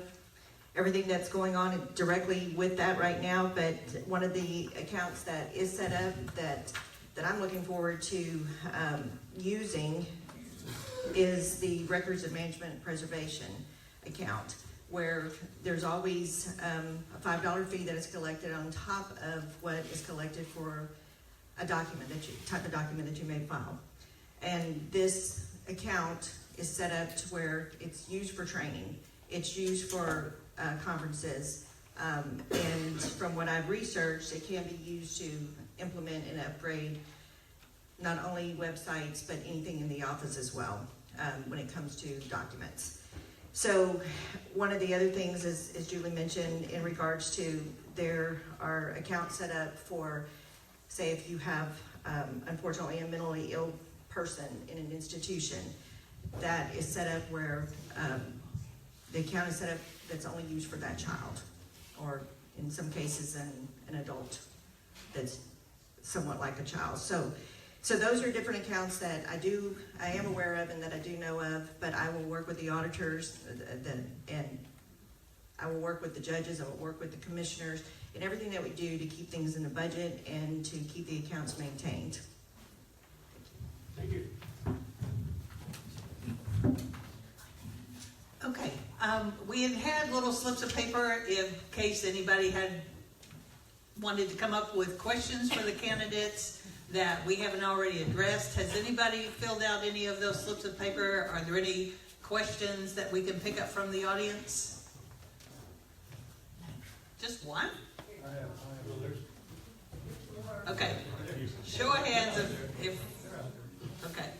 S5: everything that's going on directly with that right now, but one of the accounts that is set up that I'm looking forward to using is the Records of Management Preservation account, where there's always a $5 fee that is collected on top of what is collected for a document type of document that you may file. And this account is set up to where it's used for training, it's used for conferences, and from what I've researched, it can be used to implement and upgrade not only websites, but anything in the office as well, when it comes to documents. So one of the other things is, as Julie mentioned, in regards to there are accounts set up for, say, if you have, unfortunately, a mentally ill person in an institution, that is set up where the account is set up that's only used for that child, or in some cases an adult that's somewhat like a child. So those are different accounts that I am aware of and that I do know of, but I will work with the auditors and I will work with the judges, I will work with the commissioners, and everything that we do to keep things in the budget and to keep the accounts maintained.
S7: Thank you.
S1: Okay, we had little slips of paper in case anybody had wanted to come up with questions for the candidates that we haven't already addressed. Has anybody filled out any of those slips of paper? Are there any questions that we can pick up from the audience? Just one?
S2: I have a list.
S1: Okay. Show of hands if okay.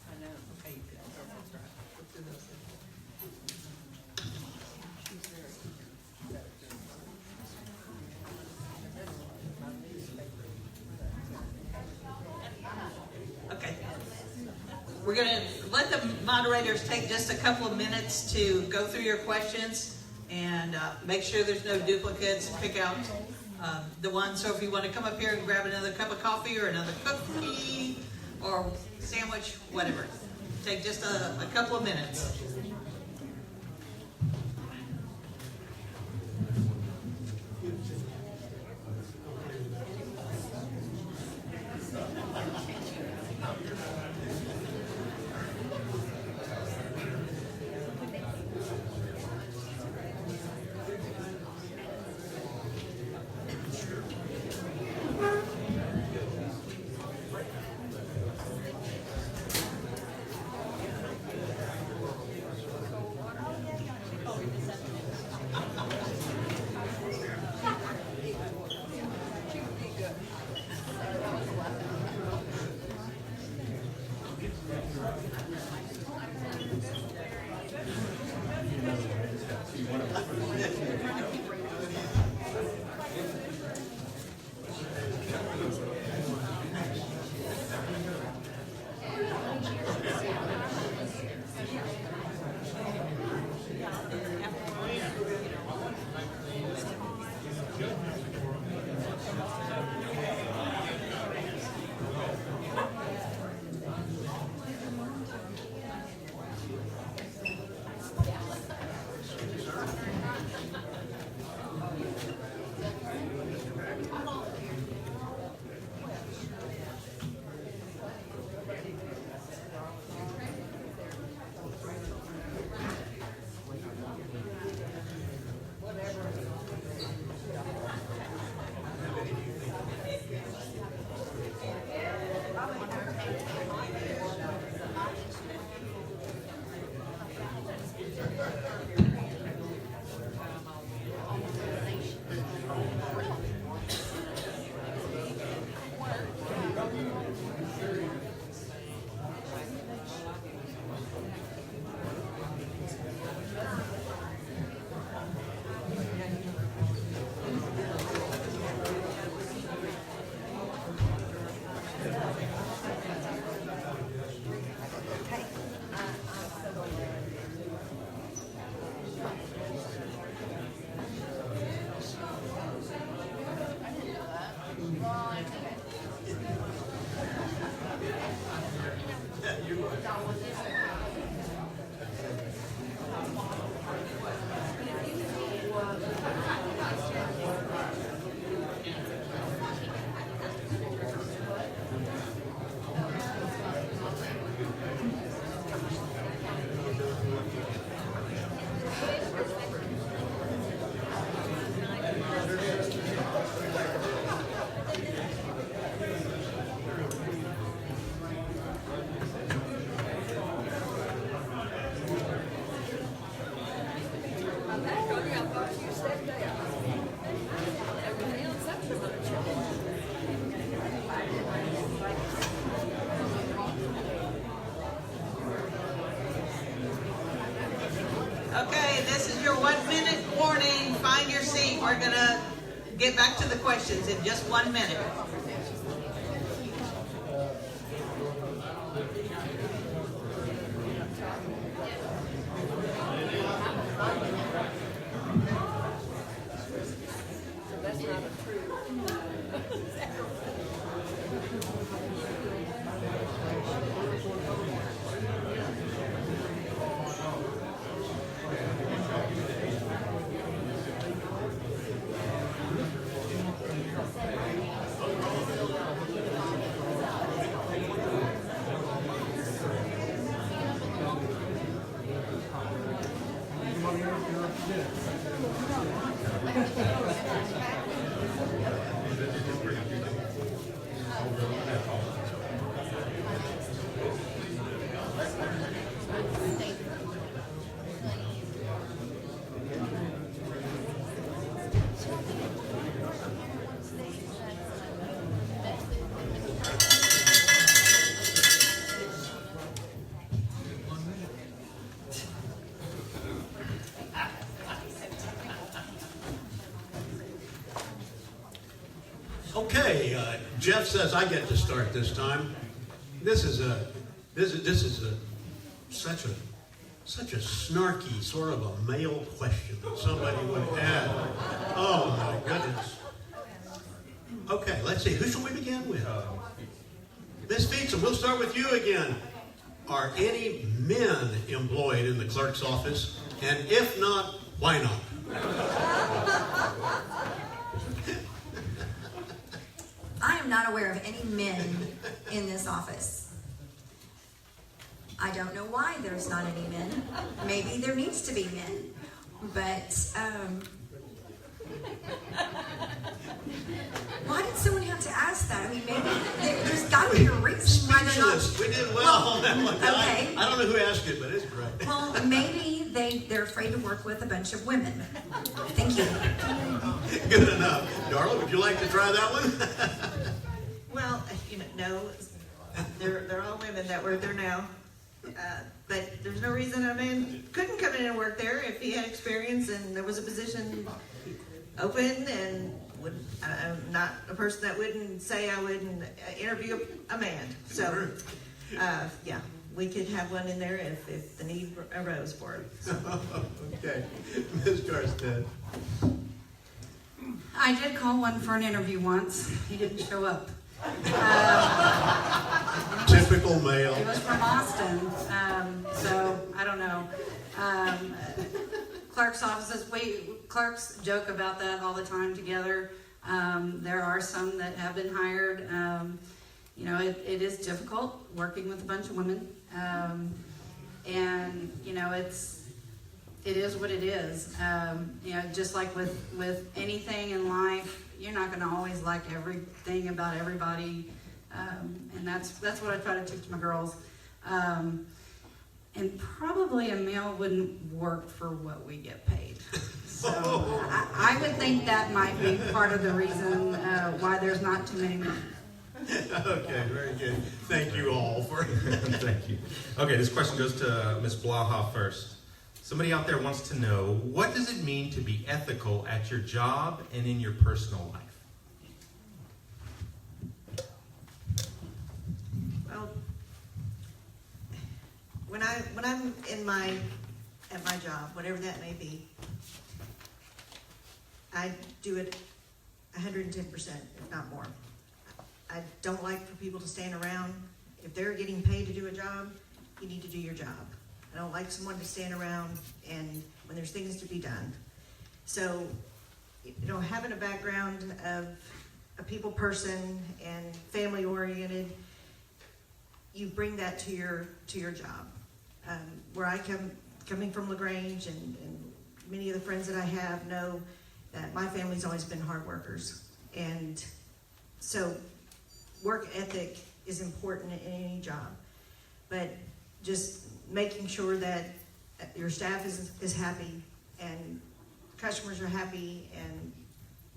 S1: I know. Okay, you can look through those. Okay. We're going to let the moderators take just a couple of minutes to go through your questions and make sure there's no duplicates. Pick out the ones. So if you want to come up here and grab another cup of coffee or another cookie or sandwich, whatever. Take just a couple of minutes. we're gonna get back to the questions in just 1 minute.
S7: Okay, Jeff says I get to start this time. This is such a snarky sort of a male question that somebody would have. Oh my goodness. Okay, let's see. Who shall we begin with? Ms. Fietsam, we'll start with you again. Are any men employed in the clerk's office? And if not, why not?
S4: I am not aware of any men in this office. I don't know why there's not any men. Maybe there needs to be men. But, why did someone have to ask that? I mean, maybe there's got to be a reason why they're not.
S7: Speechless. We did well on that one.
S4: Okay.
S7: I don't know who asked it, but it's great.
S4: Well, maybe they're afraid to work with a bunch of women. Thank you.
S7: Good enough. Darla, would you like to try that one?
S5: Well, no, they're all women that work there now. But there's no reason a man couldn't come in and work there if he had experience and there was a position open, and I'm not a person that wouldn't say I wouldn't interview a man. So, yeah, we could have one in there if the need arose for it. So.
S7: Okay. Ms. Karstedt.
S6: I did call one for an interview once. He didn't show up.
S7: Typical male.
S6: He was from Austin, so I don't know. Clerk's offices, clerks joke about that all the time together. There are some that have been hired. It is difficult working with a bunch of women, and it is what it is. Just like with anything in life, you're not going to always like everything about everybody, and that's what I try to teach my girls. And probably a male wouldn't work for what we get paid. So I would think that might be part of the reason why there's not too many men.
S7: Okay, very good. Thank you all for.
S3: Thank you. Okay, this question goes to Ms. Blaha first. Somebody out there wants to know, what does it mean to be ethical at your job and in your personal life?
S5: Well, when I'm at my job, whatever that may be, I do it 110%, if not more. I don't like for people to stand around. If they're getting paid to do a job, you need to do your job. I don't like someone to stand around and when there's things to be done. So, having a background of a people person and family oriented, you bring that to your job. Where I coming from LaGrange, and many of the friends that I have know that my family's always been hard workers. And so work ethic is important in any job. But just making sure that your staff is happy and customers are happy and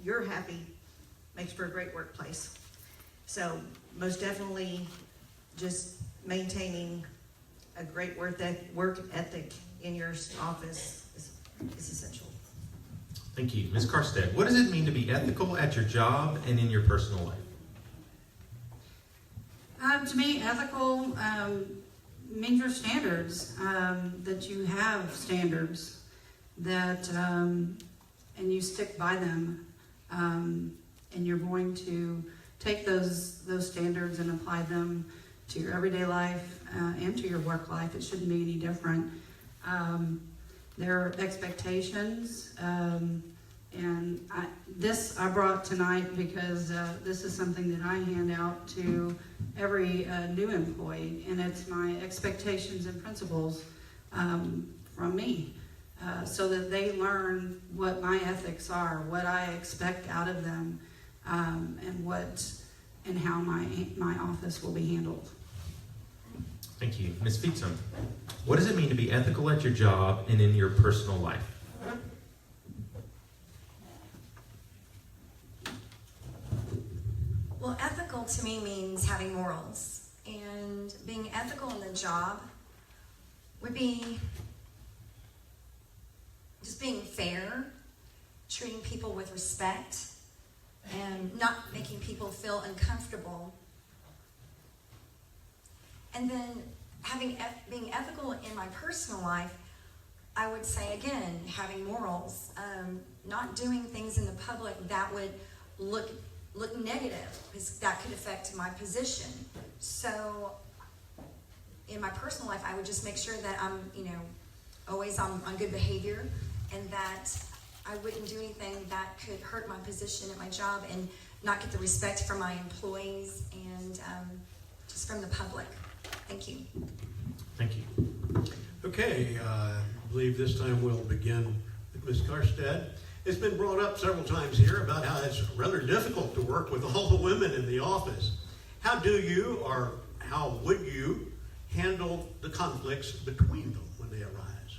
S5: you're happy makes for a great workplace. So most definitely just maintaining a great work ethic in your office is essential.
S3: Thank you. Ms. Karstedt, what does it mean to be ethical at your job and in your personal life?
S6: To me, ethical means your standards, that you have standards, that and you stick by them, and you're going to take those standards and apply them to your everyday life and to your work life. It shouldn't be any different. There are expectations, and I brought tonight because this is something that I hand out to every new employee, and it's my expectations and principles from me, so that they learn what my ethics are, what I expect out of them, and how my office will be handled.
S3: Thank you. Ms. Fietsam, what does it mean to be ethical at your job and in your personal life?
S4: Well, ethical to me means having morals, and being ethical in the job would be just being fair, treating people with respect, and not making people feel uncomfortable. And then being ethical in my personal life, I would say again, having morals, not doing things in the public that would look negative, because that could affect my position. So in my personal life, I would just make sure that I'm, always on good behavior, and that I wouldn't do anything that could hurt my position at my job and not get the respect from my employees and just from the public. Thank you.
S3: Thank you.
S7: Okay, I believe this time we'll begin with Ms. Karstedt. It's been brought up several times here about how it's rather difficult to work with all the women in the office. How do you, or how would you, handle the conflicts between them when they arise?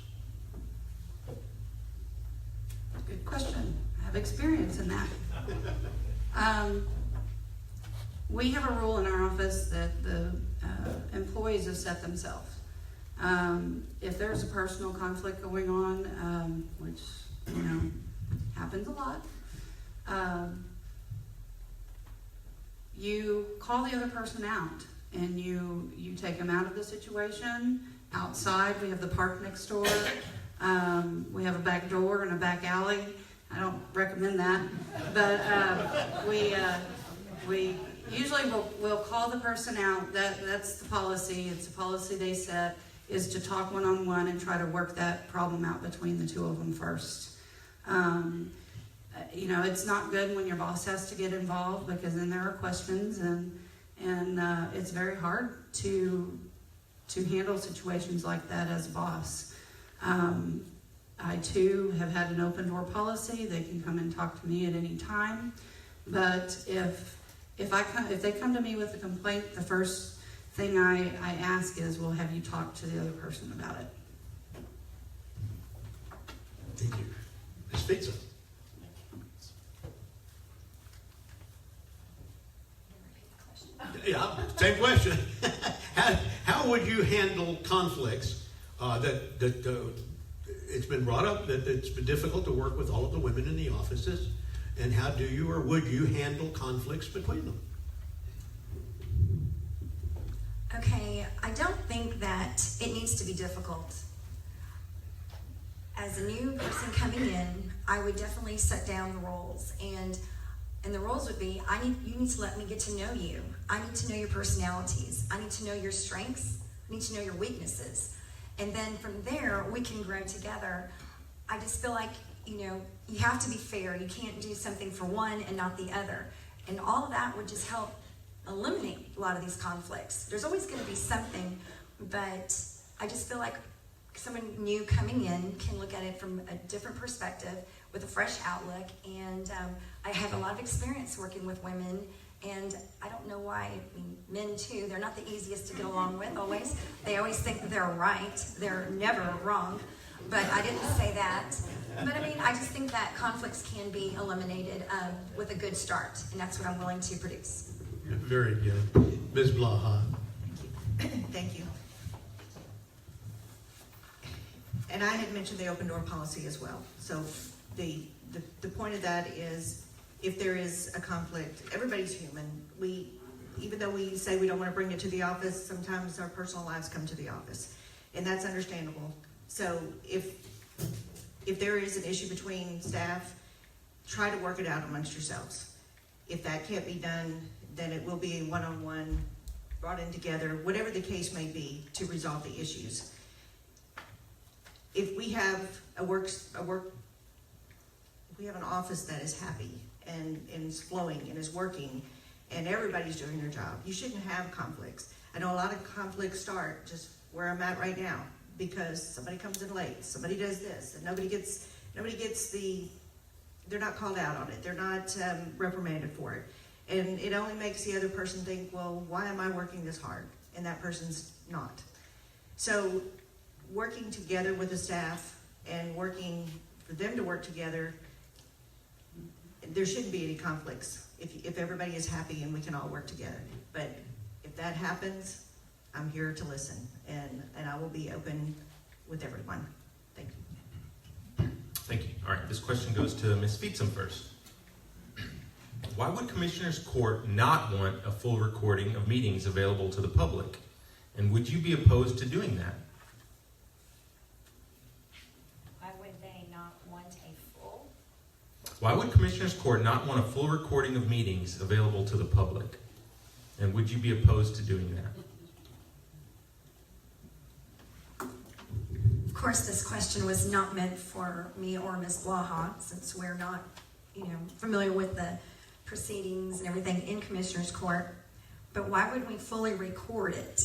S6: Good question. I have experience in that. We have a rule in our office that the employees have set themselves. If there's a personal conflict going on, which, happens a lot, you call the other person out, and you take them out of the situation. Outside, we have the park next door. We have a back door and a back alley. I don't recommend that, but we usually we'll call the person out. That's the policy. It's a policy they set, is to talk one-on-one and try to work that problem out between the two of them first. It's not good when your boss has to get involved, because then there are questions, and it's very hard to handle situations like that as a boss. I too have had an open door policy. They can come and talk to me at any time, but if they come to me with a complaint, the first thing I ask is, well, have you talked to the other person about it?
S7: Thank you. Ms. Fietsam. Yeah, same question. How would you handle conflicts that it's been brought up that it's been difficult to work with all of the women in the offices, and how do you, or would you, handle conflicts between them?
S4: Okay, I don't think that it needs to be difficult. As a new person coming in, I would definitely set down the roles, and the roles would be, you need to let me get to know you. I need to know your personalities. I need to know your strengths. I need to know your weaknesses. And then from there, we can grow together. I just feel like, you have to be fair. You can't do something for one and not the other. And all of that would just help eliminate a lot of these conflicts. There's always going to be something, but I just feel like someone new coming in can look at it from a different perspective with a fresh outlook. And I have a lot of experience working with women, and I don't know why. Men too, they're not the easiest to get along with always. They always think that they're right. They're never wrong. But I didn't say that. But I just think that conflicts can be eliminated with a good start, and that's what I'm willing to produce.
S7: Very good. Ms. Blaha.
S5: Thank you. And I had mentioned the open door policy as well. So the the point of that is, if there is a conflict, everybody's human. Even though we say we don't want to bring it to the office, sometimes our personal lives come to the office, and that's understandable. So if there is an issue between staff, try to work it out amongst yourselves. If that can't be done, then it will be a one-on-one, brought in together, whatever the case may be, to resolve the issues. If we have if we have an office that is happy and is flowing and is working, and everybody's doing their job, you shouldn't have conflicts. I know a lot of conflicts start just where I'm at right now, because somebody comes in late, somebody does this, and nobody gets they're not called out on it, they're not reprimanded for it. And it only makes the other person think, well, why am I working this hard? And that person's not. So working together with the staff and working for them to work together, there shouldn't be any conflicts if everybody is happy and we can all work together. But if that happens, I'm here to listen, and I will be open with everyone. Thank you.
S3: Thank you. All right, this question goes to Ms. Fietsam first. Why would Commissioners Court not want a full recording of meetings available to the public? And would you be opposed to doing that?
S4: Why would they not want a full?
S3: Why would Commissioners Court not want a full recording of meetings available to the public? And would you be opposed to doing that?
S4: Of course, this question was not meant for me or Ms. Blaha, since we're not, familiar with the proceedings and everything in Commissioner's Court. But why would we fully record it?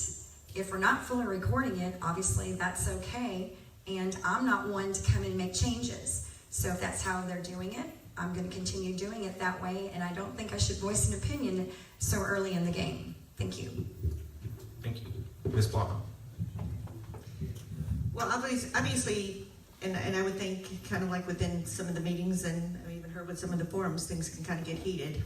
S4: If we're not fully recording it, obviously that's okay, and I'm not one to come and make changes. So if that's how they're doing it, I'm going to continue doing it that way, and I don't think I should voice an opinion so early in the game. Thank you.
S3: Thank you. Ms. Blaha.
S5: Well, obviously, and I would think kind of like within some of the meetings, and I've even heard with some of the forums, things can kind of get heated.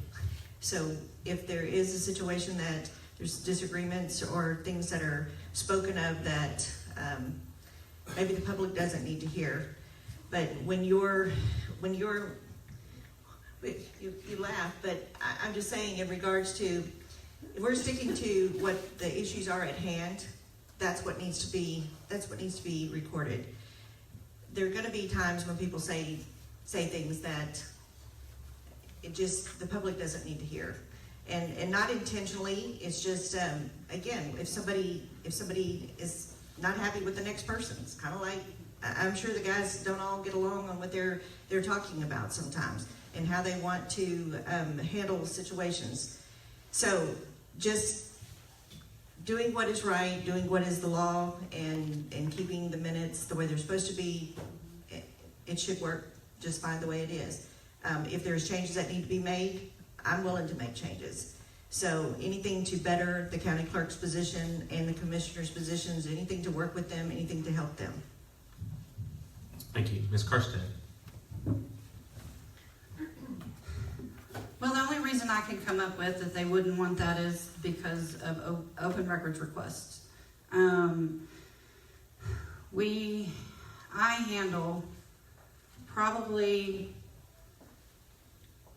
S5: So if there is a situation that there's disagreements or things that are spoken of that maybe the public doesn't need to hear, but when you laugh, but I'm just saying in regards to, if we're sticking to what the issues are at hand, that's what needs to be recorded. There are going to be times when people say things that the public doesn't need to hear, and not intentionally. It's just again, if somebody is not happy with the next person, it's kind of like, I'm sure the guys don't all get along on what they're talking about sometimes and how they want to handle situations. So just doing what is right, doing what is the law, and keeping the minutes the way they're supposed to be, it should work just fine the way it is. If there's changes that need to be made, I'm willing to make changes. So anything to better the county clerk's position and the commissioner's positions, anything to work with them, anything to help them.
S3: Thank you. Ms. Karstedt.
S6: Well, the only reason I can come up with that they wouldn't want that is because of open records requests. I handle probably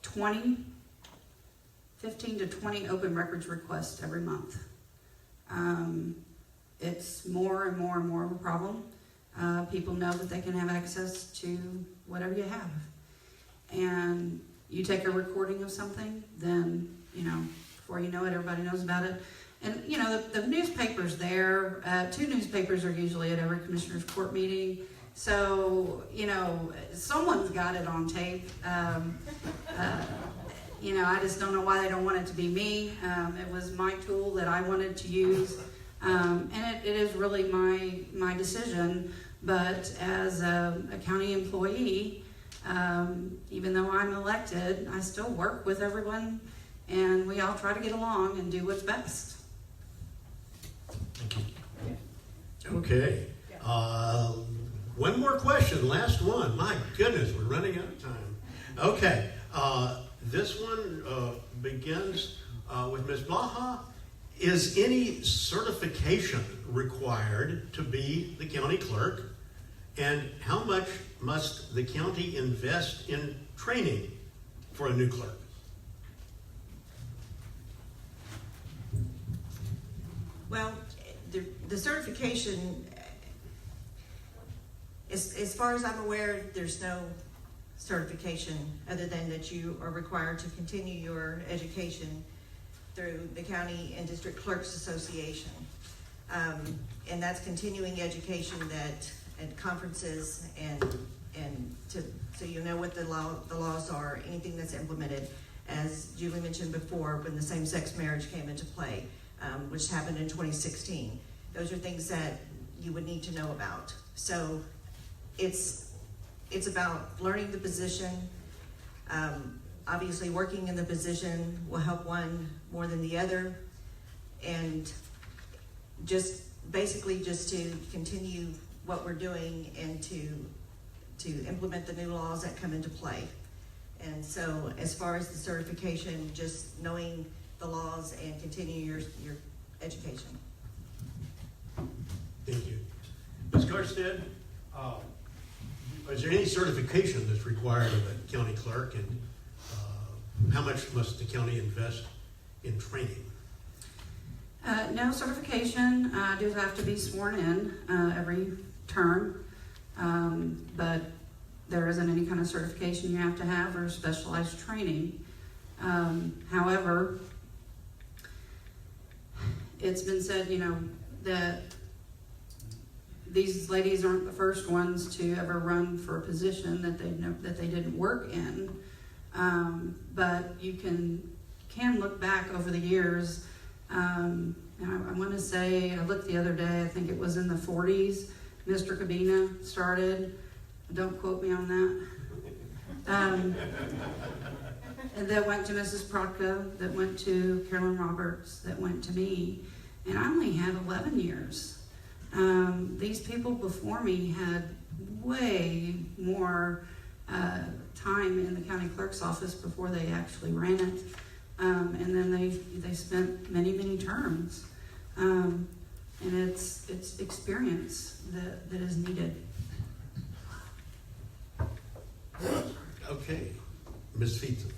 S6: 15 to 20 open records requests every month. It's more and more and more of a problem. People know that they can have access to whatever you have. And you take a recording of something, then, before you know it, everybody knows about it. And, the newspaper's there. 2 newspapers are usually at every commissioner's court meeting. So, someone's got it on tape. I just don't know why they don't want it to be me. It was my tool that I wanted to use. And it is really my decision. But as a county employee, even though I'm elected, I still work with everyone, and we all try to get along and do what's best.
S3: Thank you.
S7: Okay. One more question, last one. My goodness, we're running out of time. Okay. This one begins with Ms. Blaha. Is any certification required to be the county clerk? And how much must the county invest in training for a new clerk?
S5: Well, the certification, as far as I'm aware, there's no certification other than that you are required to continue your education through the County and District Clerks Association. And that's continuing education at conferences so you know what the laws are, anything that's implemented. As Julie mentioned before, when the same-sex marriage came into play, which happened in 2016. Those are things that you would need to know about. So it's about learning the position. Obviously, working in the position will help one more than the other. And just to continue what we're doing and to implement the new laws that come into play. And so as far as the certification, just knowing the laws and continue your education.
S7: Thank you. Ms. Karstedt, is there any certification that's required of a county clerk, and how much must the county invest in training?
S6: No certification. I do have to be sworn in every term, but there isn't any kind of certification you have to have or specialized training. However, it's been said, that these ladies aren't the first ones to ever run for a position that they didn't work in. But you can look back over the years. And I want to say, I looked the other day, I think it was in the 40s, Mr. Cabina started. Don't quote me on that. And that went to Mrs. Protka, that went to Carolyn Roberts, that went to me. And I only had 11 years. These people before me had way more time in the county clerk's office before they actually ran it. And then they spent many, many terms. And it's experience that is needed.
S7: Okay, Ms. Fietsam.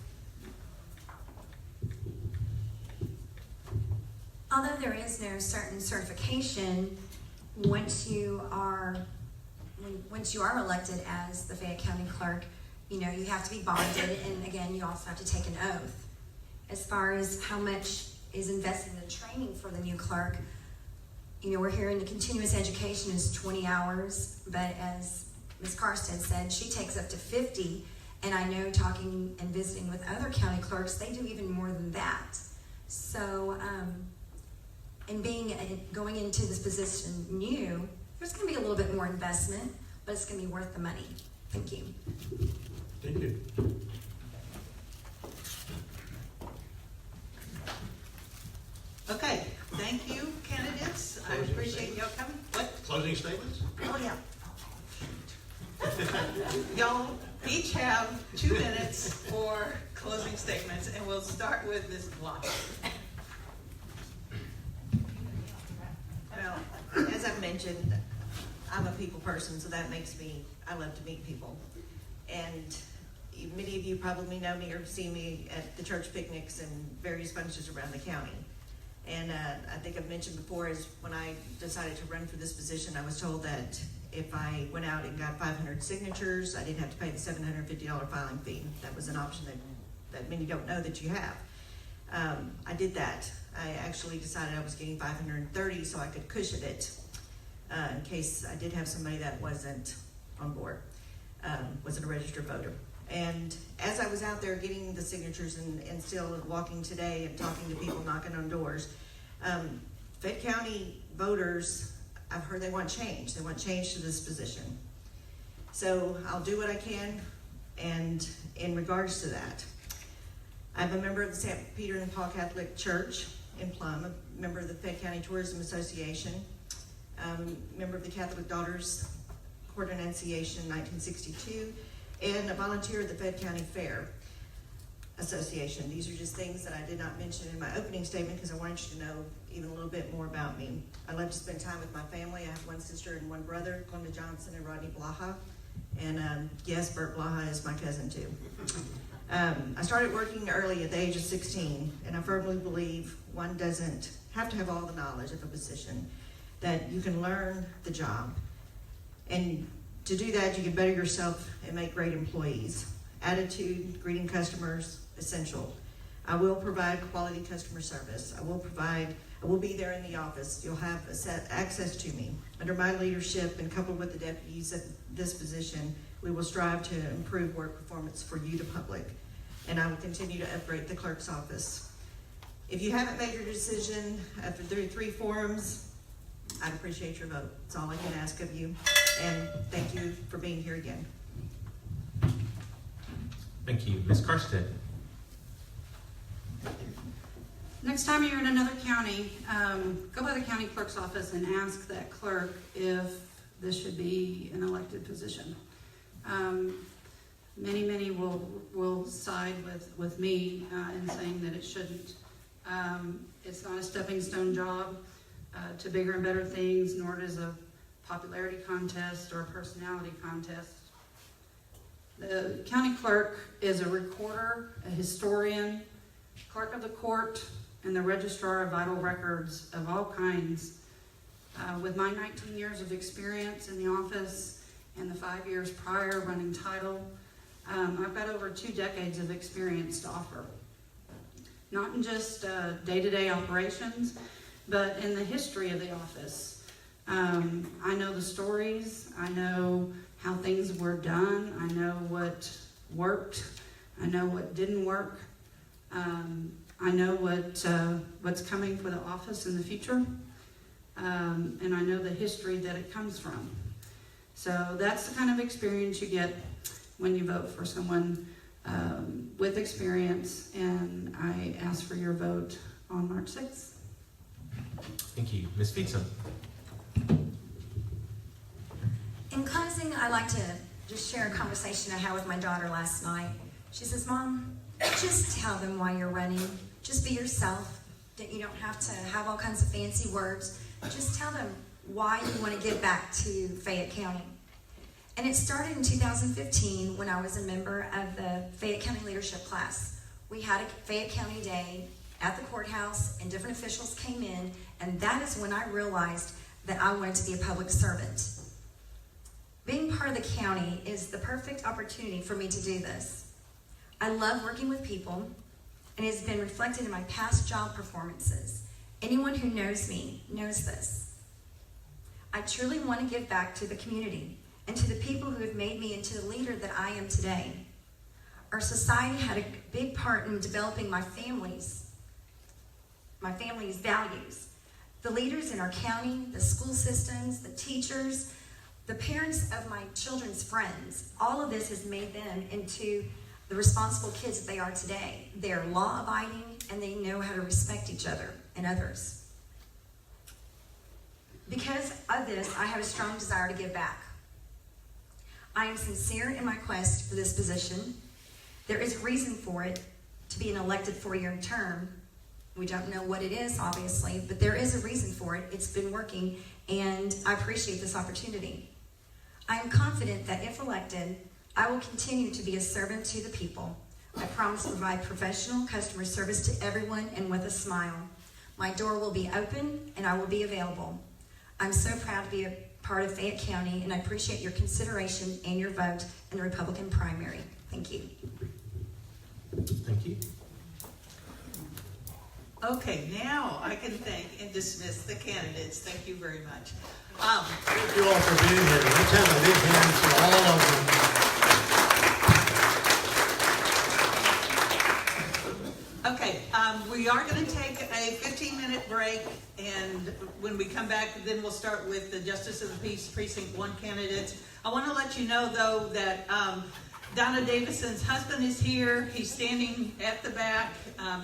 S4: Although there is no certain certification, once you are elected as the Fayette County Clerk, you have to be bonded, and again, you also have to take an oath. As far as how much is invested in the training for the new clerk, we're hearing the continuous education is 20 hours, but as Ms. Karstedt said, she takes up to 50, and I know talking and visiting with other county clerks, they do even more than that. So, and going into this position new, there's going to be a little bit more investment, but it's going to be worth the money. Thank you.
S7: Thank you.
S1: Okay, thank you, candidates. I appreciate y'all coming. What?
S7: Closing statements?
S1: Oh, yeah. Y'all each have 2 minutes for closing statements, and we'll start with Ms. Blaha.
S5: Well, as I've mentioned, I'm a people person, so that makes I love to meet people. And many of you probably know me or see me at the church picnics and various functions around the county. And I think I've mentioned before is when I decided to run for this position, I was told that if I went out and got 500 signatures, I didn't have to pay the $750 filing fee. That was an option that many don't know that you have. I did that. I actually decided I was getting 530 so I could cushion it in case I did have somebody that wasn't on board, wasn't a registered voter. And as I was out there getting the signatures and still walking today and talking to people, knocking on doors, Fayette County voters, I've heard they want change. They want change to this position. So I'll do what I can. And in regards to that, I'm a member of the St. Peter and Paul Catholic Church in Plum, a member of the Fayette County Tourism Association, member of the Catholic Daughters Court Annunciation in 1962, and a volunteer at the Fayette County Fair Association. These are just things that I did not mention in my opening statement because I wanted you to know even a little bit more about me. I love to spend time with my family. I have one sister and one brother, Glenda Johnson and Rodney Blaha. And yes, Bert Blaha is my cousin too. I started working early at the age of 16, and I firmly believe one doesn't have to have all the knowledge of a position, that you can learn the job. And to do that, you can better yourself and make great employees. Attitude, greeting customers, essential. I will provide quality customer service. I will be there in the office. You'll have access to me. Under my leadership and coupled with the deputies at this position, we will strive to improve work performance for you, the public. And I will continue to upgrade the clerk's office. If you haven't made your decision after three forums, I'd appreciate your vote. That's all I can ask of you. And thank you for being here again.
S3: Thank you. Ms. Karstedt.
S6: Next time you're in another county, go by the county clerk's office and ask that clerk if this should be an elected position. Many will side with me in saying that it shouldn't. It's not a stepping stone job to bigger and better things, nor is a popularity contest or a personality contest. The county clerk is a recorder, a historian, clerk of the court, and the registrar of vital records of all kinds. With my 19 years of experience in the office and the 5 years prior running title, I've got over 2 decades of experience to offer. Not in just day-to-day operations, but in the history of the office. I know the stories, I know how things were done, I know what worked, I know what didn't work. I know what's coming for the office in the future, and I know the history that it comes from. So that's the kind of experience you get when you vote for someone with experience, and I ask for your vote on March 6th.
S3: Thank you. Ms. Fietsam.
S4: In closing, I'd like to just share a conversation I had with my daughter last night. She says, Mom, just tell them why you're running. Just be yourself. That you don't have to have all kinds of fancy words. Just tell them why you want to give back to Fayette County. And it started in 2015 when I was a member of the Fayette County leadership class. We had a Fayette County Day at the courthouse, and different officials came in, and that is when I realized that I wanted to be a public servant. Being part of the county is the perfect opportunity for me to do this. I love working with people, and it has been reflected in my past job performances. Anyone who knows me knows this. I truly want to give back to the community and to the people who have made me into the leader that I am today. Our society had a big part in developing my family's values. The leaders in our county, the school systems, the teachers, the parents of my children's friends, all of this has made them into the responsible kids that they are today. They are law-abiding, and they know how to respect each other and others. Because of this, I have a strong desire to give back. I am sincere in my quest for this position. There is a reason for it to be an elected 4-year term. We don't know what it is, obviously, but there is a reason for it. It's been working, and I appreciate this opportunity. I am confident that if elected, I will continue to be a servant to the people. I promise to provide professional customer service to everyone and with a smile. My door will be open, and I will be available. I'm so proud to be a part of Fayette County, and I appreciate your consideration and your vote in the Republican primary. Thank you.
S3: Thank you.
S1: Okay, now I can thank and dismiss the candidates. Thank you very much.
S7: Thank you all for being here. Let's have a big hand for all of them.
S1: Okay, we are going to take a 15-minute break, and when we come back, then we'll start with the Justice of the Peace Precinct 1 candidates. I want to let you know, though, that Donna Davison's husband is here. He's standing at the back.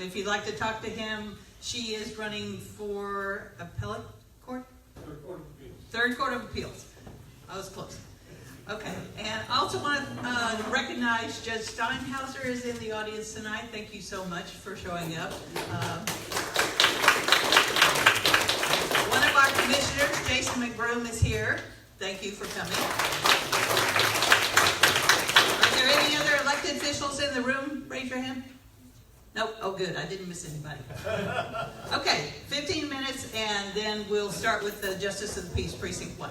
S1: If you'd like to talk to him, she is running for appellate court? Third Court of Appeals. I was close. Okay, and I also want to recognize Judge Steinhauser is in the audience tonight. Thank you so much for showing up. One of our commissioners, Jason McBroom, is here. Thank you for coming. elected officials in the room, raise your hand. Nope, oh good, I didn't miss anybody. Okay, 15 minutes and then we'll start with the Justice of the Peace, Precinct 1.